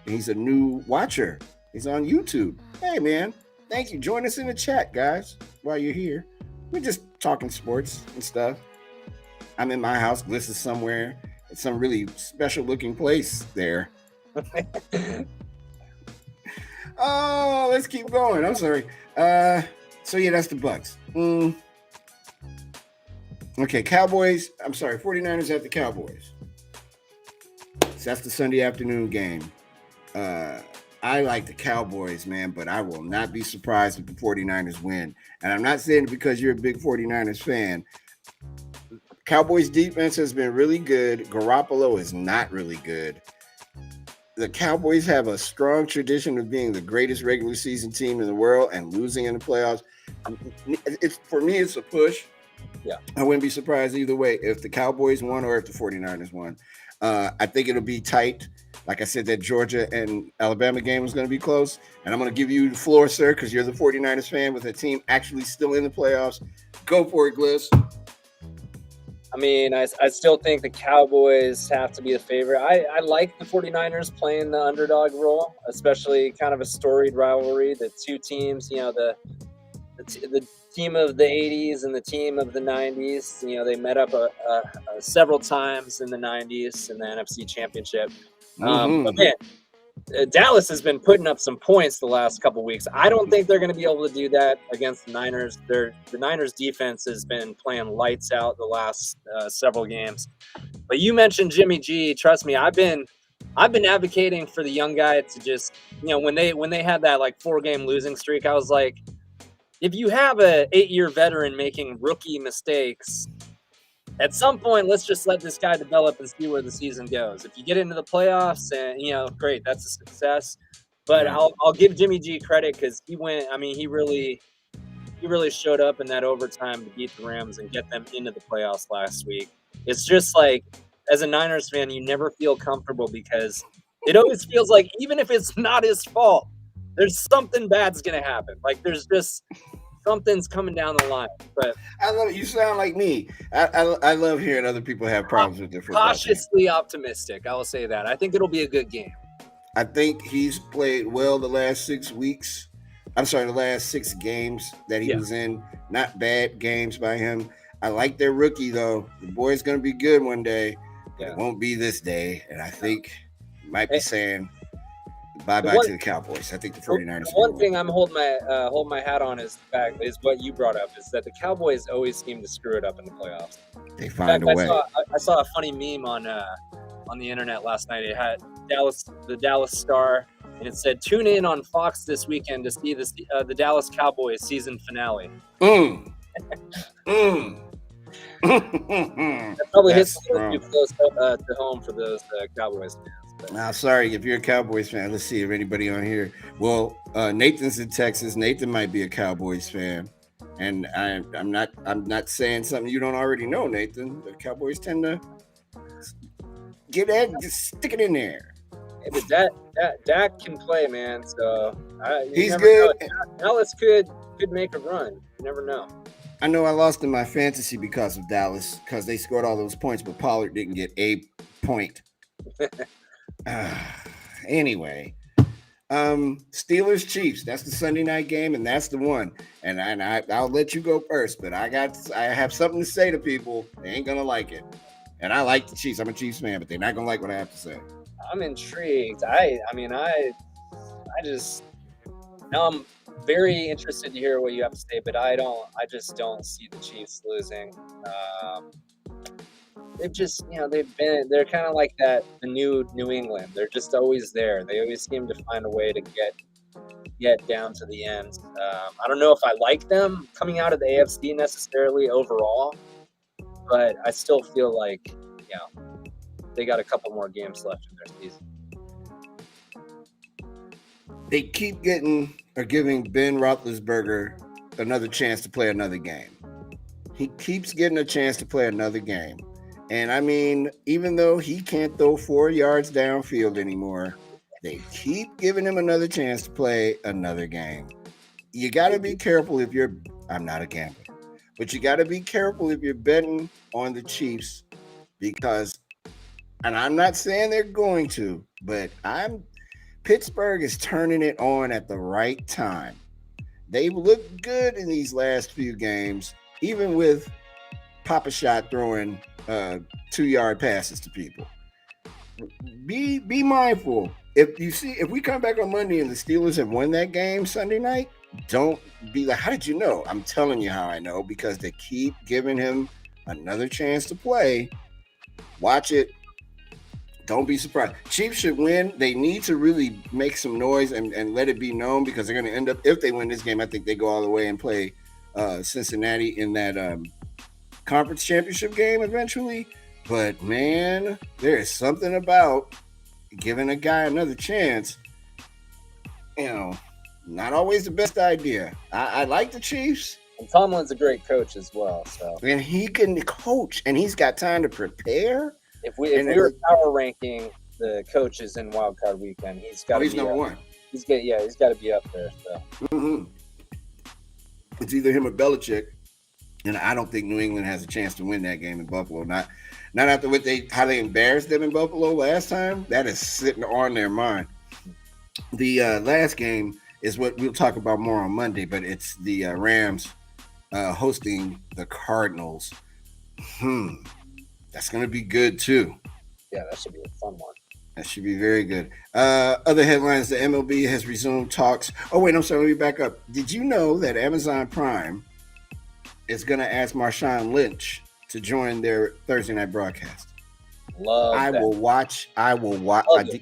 He's a new watcher. He's on YouTube. Hey, man. Thank you. Join us in the chat, guys, while you're here. We're just talking sports and stuff. I'm in my house. Gliss is somewhere. It's some really special-looking place there. Oh, let's keep going. I'm sorry. So, yeah, that's the Bucks. Okay, Cowboys. I'm sorry, 49ers at the Cowboys. So that's the Sunday afternoon game. I like the Cowboys, man, but I will not be surprised if the 49ers win. And I'm not saying it because you're a big 49ers fan. Cowboys defense has been really good. Garoppolo is not really good. The Cowboys have a strong tradition of being the greatest regular season team in the world and losing in the playoffs. For me, it's a push. Yeah, I wouldn't be surprised either way if the Cowboys won or if the 49ers won. I think it'll be tight. Like I said, that Georgia and Alabama game was going to be close. And I'm going to give you the floor, sir, because you're the 49ers fan with a team actually still in the playoffs. Go for it, Gliss. I mean, I still think the Cowboys have to be the favorite. I like the 49ers playing the underdog role, especially kind of a storied rivalry. The two teams, the team of the 80s and the team of the 90s, they met up several times in the 90s in the NFC Championship. But man, Dallas has been putting up some points the last couple weeks. I don't think they're going to be able to do that against the Niners. The Niners defense has been playing lights out the last several games. But you mentioned Jimmy G. Trust me, I've been advocating for the young guy to just, when they had that like 4-game losing streak, I was like, if you have a 8-year veteran making rookie mistakes, at some point, let's just let this guy develop and see where the season goes. If you get into the playoffs, and great, that's a success. But Yeah. I'll give Jimmy G credit because he went. I mean, he really showed up in that overtime to beat the Rams and get them into the playoffs last week. It's just like, as a Niners fan, you never feel comfortable because it always feels like even if it's not his fault, there's something bad's gonna happen. Like there's just something's coming down the line. But I love it. You sound like me. I love hearing other people have problems with their football cautiously optimistic. I will say that. I think it'll be a good game. I think he's played well the last 6 weeks. I'm sorry, the last 6 games that he was in. Not bad games by him. I like their rookie, though. The boy's going to be good one day. But it won't be this day. And I think he might be saying bye-bye to the Cowboys. I think the 49ers. One thing I'm holding my hat on is the fact is what you brought up, is that the Cowboys always seem to screw it up in the playoffs. They find a way. I saw a funny meme on the internet last night. It had the Dallas Star, and it said, "Tune in on Fox this weekend to see the Dallas Cowboys season finale." That probably hits a little too close to home for those Cowboys fans. Now, sorry, if you're a Cowboys fan, let's see if anybody on here. Well, Nathan's in Texas. Nathan might be a Cowboys fan, and I'm not saying something you don't already know, Nathan. The Cowboys tend to just stick it in there. Yeah, but Dak can play, man. So he's good. Dallas could make a run. You never know. I know I lost in my fantasy because of Dallas, because they scored all those points, but Pollard didn't get a point. Anyway, Steelers Chiefs. That's the Sunday night game, and that's the one. And I'll let you go first, but I have something to say to people. They ain't gonna like it, and I like the Chiefs. I'm a Chiefs fan, but they're not gonna like what I have to say. I'm intrigued. I just now I'm very interested to hear what you have to say, but I just don't see the Chiefs losing. They've just, they're kind of like the new New England. They're just always there. They always seem to find a way to get down to the end. I don't know if I like them coming out of the AFC necessarily overall, but I still feel like, they got a couple more games left in their season. They keep giving Ben Roethlisberger another chance to play another game. He keeps getting a chance to play another game. And I mean, even though he can't throw 4 yards downfield anymore, they keep giving him another chance to play another game. You got to be careful I'm not a gambler, but you got to be careful if you're betting on the Chiefs because, and I'm not saying they're going to, but Pittsburgh is turning it on at the right time. They've looked good in these last few games, even with Papa Shot throwing 2-yard passes to people. Be mindful. If we come back on Monday and the Steelers have won that game Sunday night, don't be like, how did you know? I'm telling you how I know, because they keep giving him another chance to play. Watch it. Don't be surprised. Chiefs should win. They need to really make some noise and let it be known, because they're going to end up, if they win this game, I think they go all the way and play Cincinnati in that conference championship game eventually. But man, there is something about giving a guy another chance. Not always the best idea. I like the Chiefs. And Tomlin's a great coach as well. So, and he can coach, and he's got time to prepare. If we were power ranking the coaches in Wild Card Weekend, he's got to be number one. He's got to be up there. So. Mm-hmm. It's either him or Belichick. And I don't think New England has a chance to win that game in Buffalo. Not after how they embarrassed them in Buffalo last time. That is sitting on their mind. The last game is what we'll talk about more on Monday, but it's the Rams hosting the Cardinals. That's going to be good too. Yeah, that should be a fun one. That should be very good. Other headlines: the MLB has resumed talks. Oh wait, I'm sorry. Let me back up. Did you know that Amazon Prime is going to ask Marshawn Lynch to join their Thursday night broadcast? I will watch. I will watch it.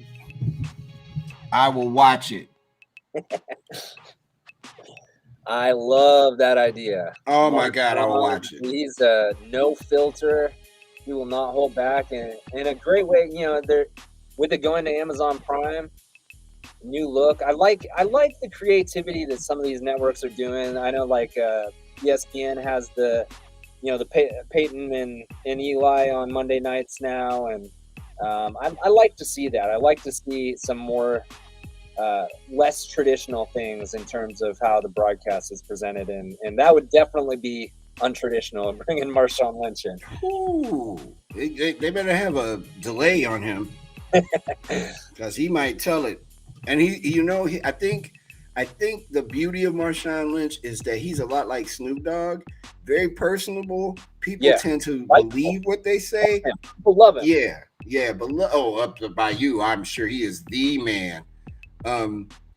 I love that idea. Oh my God, I will watch it. He's no filter. He will not hold back, and in a great way. With it going to Amazon Prime, new look. I like the creativity that some of these networks are doing. I know, like ESPN has the Peyton and Eli on Monday nights now, and I like to see that. I like to see some more less traditional things in terms of how the broadcast is presented, and that would definitely be untraditional, bringing Marshawn Lynch in. Ooh, they better have a delay on him because he might tell it. And I think the beauty of Marshawn Lynch is that he's a lot like Snoop Dogg, very personable. People tend to believe what they say. People love him. Yeah, but up by you, I'm sure he is the man.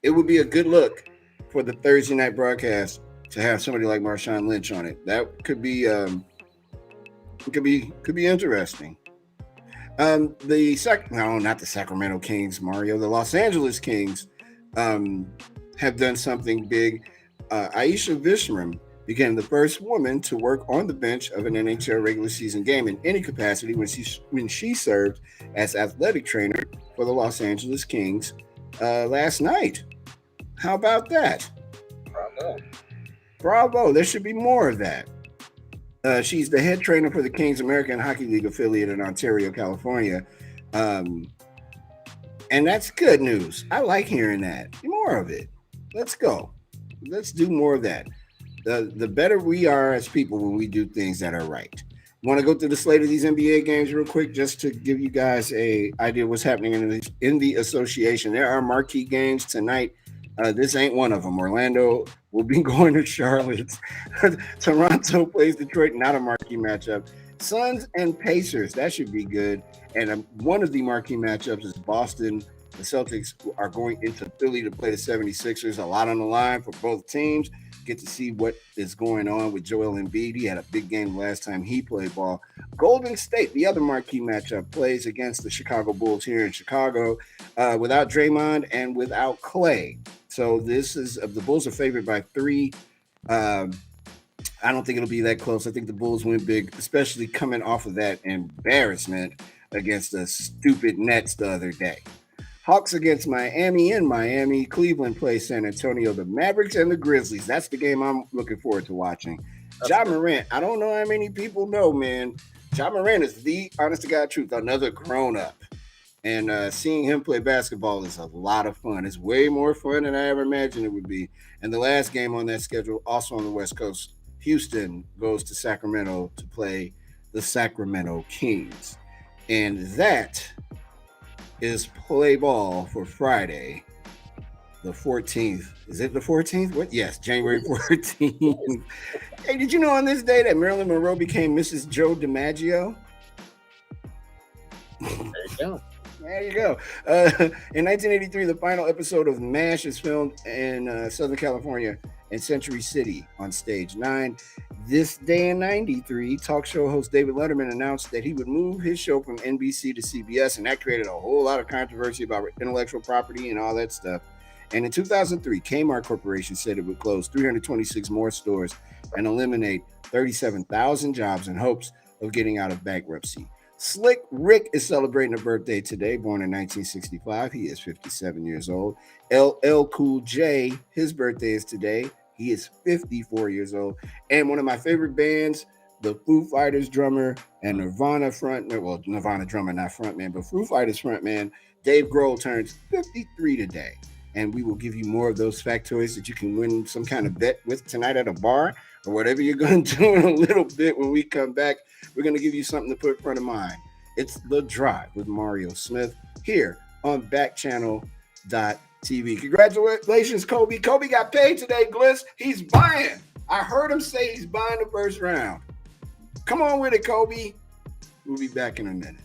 It would be a good look for the Thursday night broadcast to have somebody like Marshawn Lynch on it. That could be interesting. Not the Sacramento Kings, Mario. The Los Angeles Kings have done something big. Aisha Vishram became the first woman to work on the bench of an NHL regular season game in any capacity when she served as athletic trainer for the Los Angeles Kings last night. How about that? Bravo. There should be more of that. She's the head trainer for the Kings American Hockey League affiliate in Ontario, California. And that's good news. I like hearing that. More of it. Let's go. Let's do more of that. The better we are as people when we do things that are right. Want to go through the slate of these NBA games real quick just to give you guys an idea of what's happening in the association. There are marquee games tonight. This ain't one of them. Orlando will be going to Charlotte. Toronto plays Detroit, not a marquee matchup. Suns and Pacers, that should be good. And one of the marquee matchups is Boston. The Celtics are going into Philly to play the 76ers. A lot on the line for both teams. Get to see what is going on with Joel Embiid. He had a big game last time he played ball. Golden State, the other marquee matchup, plays against the Chicago Bulls here in Chicago without Draymond and without Clay. So the Bulls are favored by 3. I don't think it'll be that close. I think the Bulls win big, especially coming off of that embarrassment against the stupid Nets the other day. Hawks against Miami in Miami. Cleveland plays San Antonio. The Mavericks and the Grizzlies. That's the game I'm looking forward to watching. Ja Morant. I don't know how many people know, man. Ja Morant is the honest to God truth, another grown-up. And seeing him play basketball is a lot of fun. It's way more fun than I ever imagined it would be. And the last game on that schedule, also on the West Coast, Houston goes to Sacramento to play the Sacramento Kings. And that is play ball for Friday, the 14th. Is it the 14th? What? Yes, January 14th. Hey, did you know on this day that Marilyn Monroe became Mrs. Joe DiMaggio? There you go. There you go. In 1983, the final episode of MASH is filmed in Southern California in Century City on Stage 9. This day in 93, talk show host David Letterman announced that he would move his show from NBC to CBS, and that created a whole lot of controversy about intellectual property and all that stuff. And in 2003, Kmart Corporation said it would close 326 more stores and eliminate 37,000 jobs in hopes of getting out of bankruptcy. Slick Rick is celebrating a birthday today, born in 1965. He is 57 years old. LL Cool J, his birthday is today. He is 54 years old. And one of my favorite bands, the Foo Fighters drummer and Nirvana frontman, well, Nirvana drummer, not frontman, but Foo Fighters frontman, Dave Grohl turns 53 today. And we will give you more of those factoids that you can win some kind of bet with tonight at a bar or whatever you're going to do in a little bit when we come back, we're going to give you something to put in front of mind. It's The Drive with Mario Smith here on Backchannel.tv. Congratulations, Kobe. Kobe got paid today, Gliss. He's buying. I heard him say he's buying the first round. Come on with it, Kobe. We'll be back in a minute.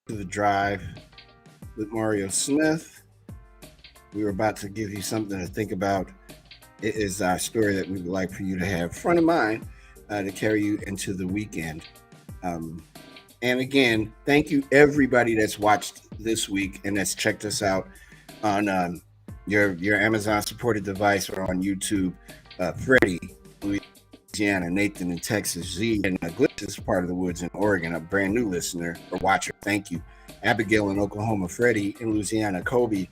The Drive with Mario Smith. We were about to give you something to think about. It is our story that we would like for you to have front of mind to carry you into the weekend. And again, thank you everybody that's watched this week and that's checked us out on your Amazon supported device or on YouTube. Freddie, Louisiana, Nathan in Texas, Z and Glitch is part of the woods in Oregon, a brand new listener or watcher. Thank you. Abigail in Oklahoma, Freddie in Louisiana, Kobe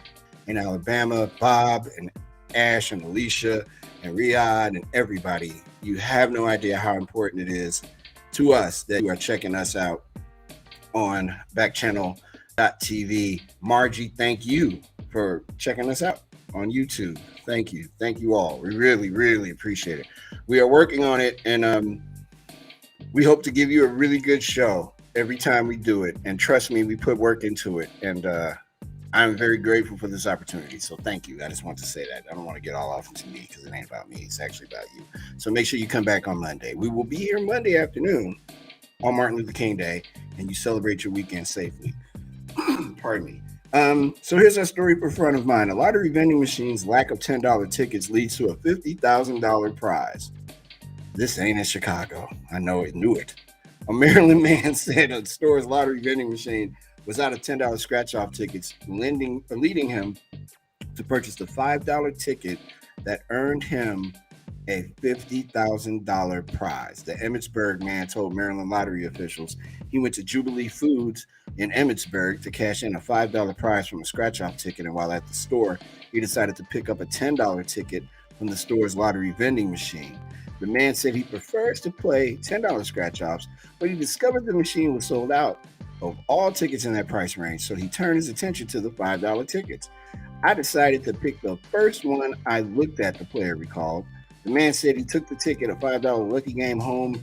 in Alabama, Bob and Ash and Alicia and Riyadh and everybody. You have no idea how important it is to us that you are checking us out on Backchannel.tv. Margie, thank you for checking us out on YouTube. Thank you. Thank you all. We really, really appreciate it. We are working on it, and we hope to give you a really good show every time we do it. And trust me, we put work into it. And I'm very grateful for this opportunity. So thank you. I just want to say that. I don't want to get all off into me because it ain't about me. It's actually about you. So make sure you come back on Monday. We will be here Monday afternoon on Martin Luther King Day, and you celebrate your weekend safely. Pardon me. So here's our story for front of mind. A lottery vending machine's lack of $10 tickets leads to a $50,000 prize. This ain't in Chicago. I know it, knew it. A Maryland man said a store's lottery vending machine was out of $10 scratch-off tickets, leading him to purchase the $5 ticket that earned him a $50,000 prize. The Emmitsburg man told Maryland lottery officials he went to Jubilee Foods in Emmitsburg to cash in a $5 prize from a scratch-off ticket, and while at the store, he decided to pick up a $10 ticket from the store's lottery vending machine. The man said he prefers to play $10 scratch-offs, but he discovered the machine was sold out of all tickets in that price range, so he turned his attention to the $5 tickets. I decided to pick the first one I looked at, the player recalled. The man said he took the ticket, a $5 lucky game home,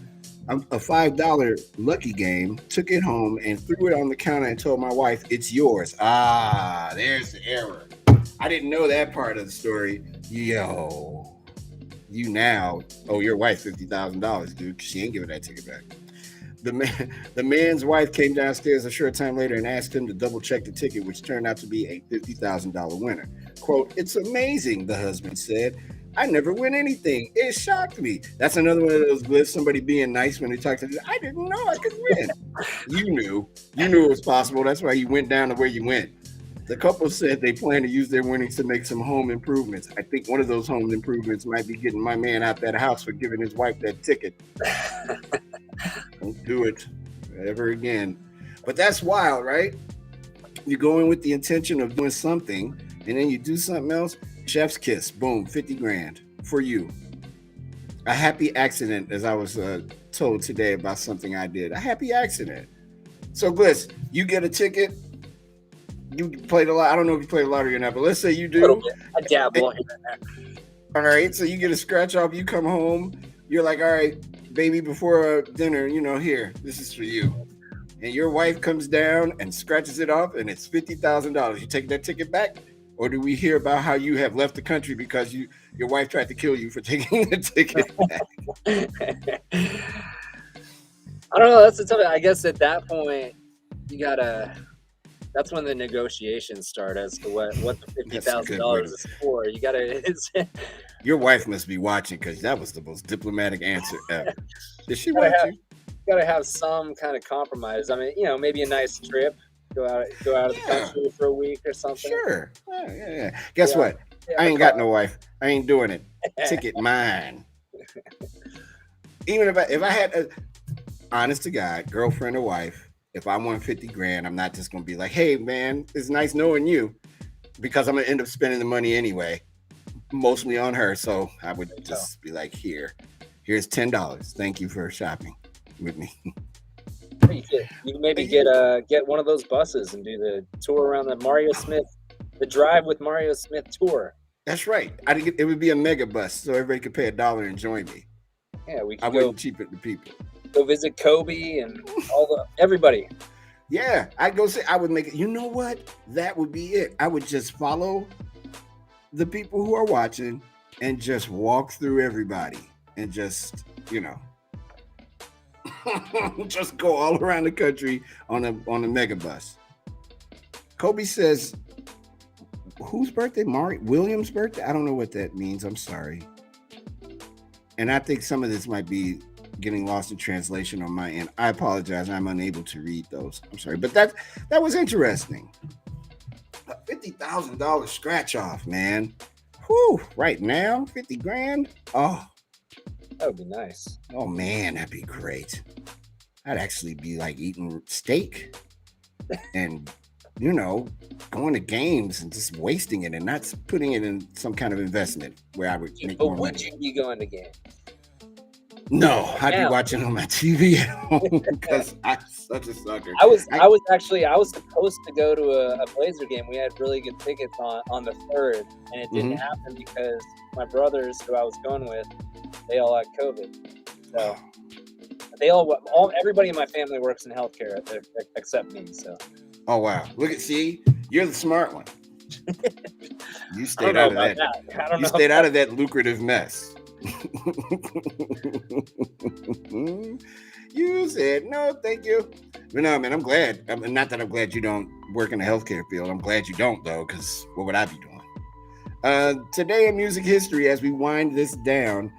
a $5 lucky game, took it home and threw it on the counter and told my wife, "It's yours." Ah, there's the error. I didn't know that part of the story. Yo, you now owe your wife $50,000, dude, because she ain't giving that ticket back. The man's wife came downstairs a short time later and asked him to double check the ticket, which turned out to be a $50,000 winner. Quote, "It's amazing," the husband said. "I never win anything. It shocked me." That's another one of those bliss, somebody being nice when they talk to you. "I didn't know I could win." You knew it was possible. That's why you went down to where you went. The couple said they plan to use their winnings to make some home improvements. I think one of those home improvements might be getting my man out that house for giving his wife that ticket. Don't do it ever again. But that's wild, right? You go in with the intention of doing something, and then you do something else. Chef's kiss, boom, 50 grand for you. A happy accident, as I was told today about something I did. A happy accident. So, Bliss, you get a ticket. You played a lot. I don't know if you played a lottery or not, but let's say you do. I dabble here and there. All right, so you get a scratch off. You come home. You're like, "All right, baby, before dinner, here, this is for you." and your wife comes down and scratches it off and it's $50,000. You take that ticket back? Or do we hear about how you have left the country because your wife tried to kill you for taking the ticket back? I don't know. That's the tough. I guess at that point, that's when the negotiations start as to what the $50,000 is for. You gotta. Your wife must be watching because that was the most diplomatic answer ever. Did she watch you? Gotta have some kind of compromise. I mean, maybe a nice trip. Go out of the country for a week or something. Sure. Yeah. Guess what? I ain't got no wife. I ain't doing it. Ticket mine. Even if I had a honest to God girlfriend or wife, if I won 50 grand, I'm not just gonna be like, hey man, it's nice knowing you, because I'm gonna end up spending the money anyway, mostly on her. So I would just be like, here's $10. Thank you for shopping with me. You can maybe get one of those buses and do the tour around the Drive with Mario Smith tour. That's right. It would be a mega bus, so everybody could pay $1 and join me. Yeah, I wouldn't cheap it to people. Go visit Kobe and everybody. Yeah, I'd go say I would make it. You know what? That would be it. I would just follow the people who are watching and just walk through everybody and just just go all around the country on a mega bus. Kobe says, whose birthday? William's birthday? I don't know what that means. I'm sorry. And I think some of this might be getting lost in translation on my end. I apologize. I'm unable to read those. I'm sorry. But that was interesting. A $50,000 scratch off, man. Whew. Right now, 50 grand. Oh. That would be nice. Oh man, that'd be great. I'd actually be like eating steak and going to games and just wasting it and not putting it in some kind of investment where I would make more money. Would you be going to games? No, I'd be watching on my TV at home because I'm such a sucker. I was supposed to go to a Blazer game. We had really good tickets on the 3rd, and it didn't happen because my brothers, who I was going with, they all had COVID. So everybody in my family works in healthcare except me. So. Oh wow! You're the smart one. You stayed out of that. You stayed out of that lucrative mess. You said no, thank you. But no, man, I'm glad. Not that I'm glad you don't work in the healthcare field. I'm glad you don't, though, because what would I be doing? Today in music history, as we wind this down,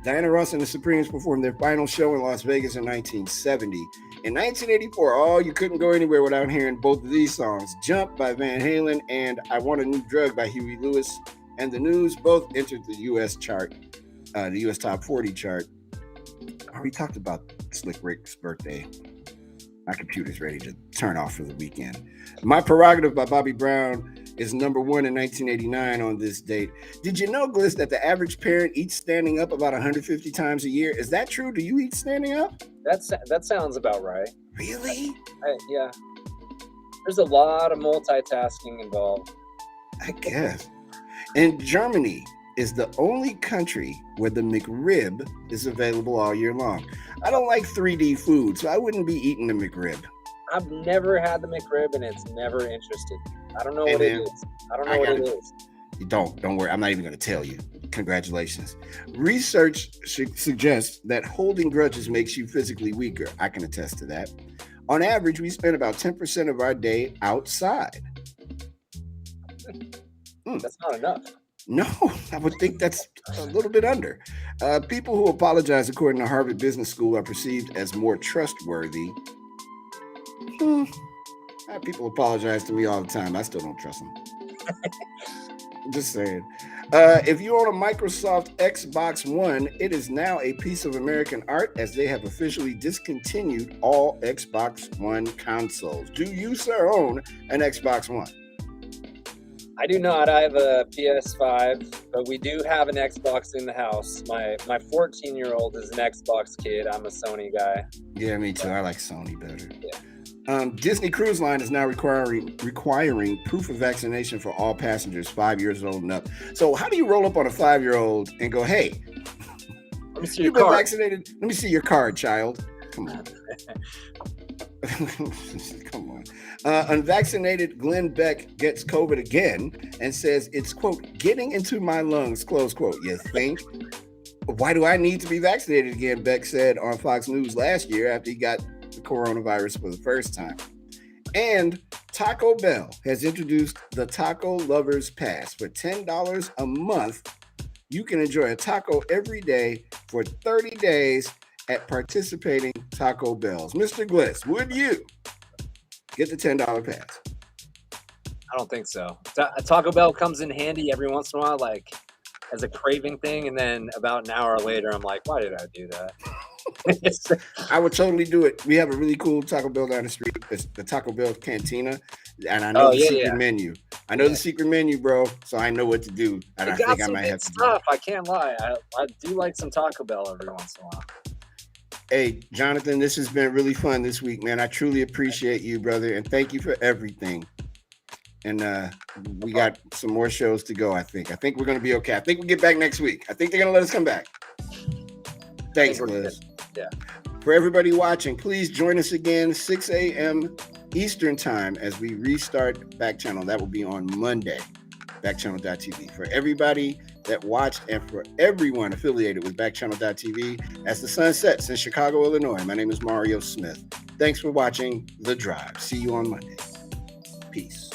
Diana Ross and the Supremes performed their final show in Las Vegas in 1970. In 1984, you couldn't go anywhere without hearing both of these songs. Jump by Van Halen and I Want a New Drug by Huey Lewis and the News both entered the U.S. chart, the U.S. Top 40 chart. We talked about Slick Rick's birthday. My computer's ready to turn off for the weekend. My Prerogative by Bobby Brown is number 1 in 1989 on this date. Did you know, Gliss, that the average parent eats standing up about 150 times a year? Is that true? Do you eat standing up? That sounds about right. Really? Yeah. There's a lot of multitasking involved. I guess. And Germany is the only country where the McRib is available all year long. I don't like 3D food, so I wouldn't be eating the McRib. I've never had the McRib, and it's never interested me. I don't know what it is. I don't know what it is. You don't worry. I'm not even going to tell you. Congratulations. Research suggests that holding grudges makes you physically weaker. I can attest to that. On average, we spend about 10% of our day outside. That's not enough. No, I would think that's a little bit under. People who apologize, according to Harvard Business School, are perceived as more trustworthy. People apologize to me all the time. I still don't trust them. Just saying. If you own a Microsoft Xbox One, it is now a piece of American art as they have officially discontinued all Xbox One consoles. Do you, sir, own an Xbox One? I do not. I have a PS5, but we do have an Xbox in the house. My 14-year-old is an Xbox kid. I'm a Sony guy. Yeah, me too. I like Sony better. Yeah. Disney Cruise Line is now requiring proof of vaccination for all passengers 5 years old and up. So how do you roll up on a 5-year-old and go, hey, let me see you've been vaccinated? Let me see your card, child. Come on. Come on. Unvaccinated Glenn Beck gets COVID again and says it's, quote, getting into my lungs, close quote. You think? Why do I need to be vaccinated again? Beck said on Fox News last year after he got the coronavirus for the first time. And Taco Bell has introduced the Taco Lovers Pass. For $10 a month, you can enjoy a taco every day for 30 days at participating Taco Bells. Mr. Gliss, would you get the $10 pass? I don't think so. Taco Bell comes in handy every once in a while, like as a craving thing, and then about an hour later, I'm like, why did I do that? I would totally do it. We have a really cool Taco Bell down the street. It's the Taco Bell Cantina, and I know the secret menu. I know the secret menu, bro. So I know what to do, and I think I might have to stuff. I can't lie. I do like some Taco Bell every once in a while. Hey, Jonathan, this has been really fun this week, man. I truly appreciate you, brother, and thank you for everything. And we got some more shows to go, I think. I think we're going to be okay. I think we'll get back next week. I think they're going to let us come back. Thanks, Liz. Yeah. For everybody watching, please join us again, 6 a.m. Eastern time as we restart Backchannel. That will be on Monday, backchannel.tv. For everybody that watched and for everyone affiliated with backchannel.tv, as the sun sets in Chicago, Illinois, my name is Mario Smith. Thanks for watching The Drive. See you on Monday. Peace.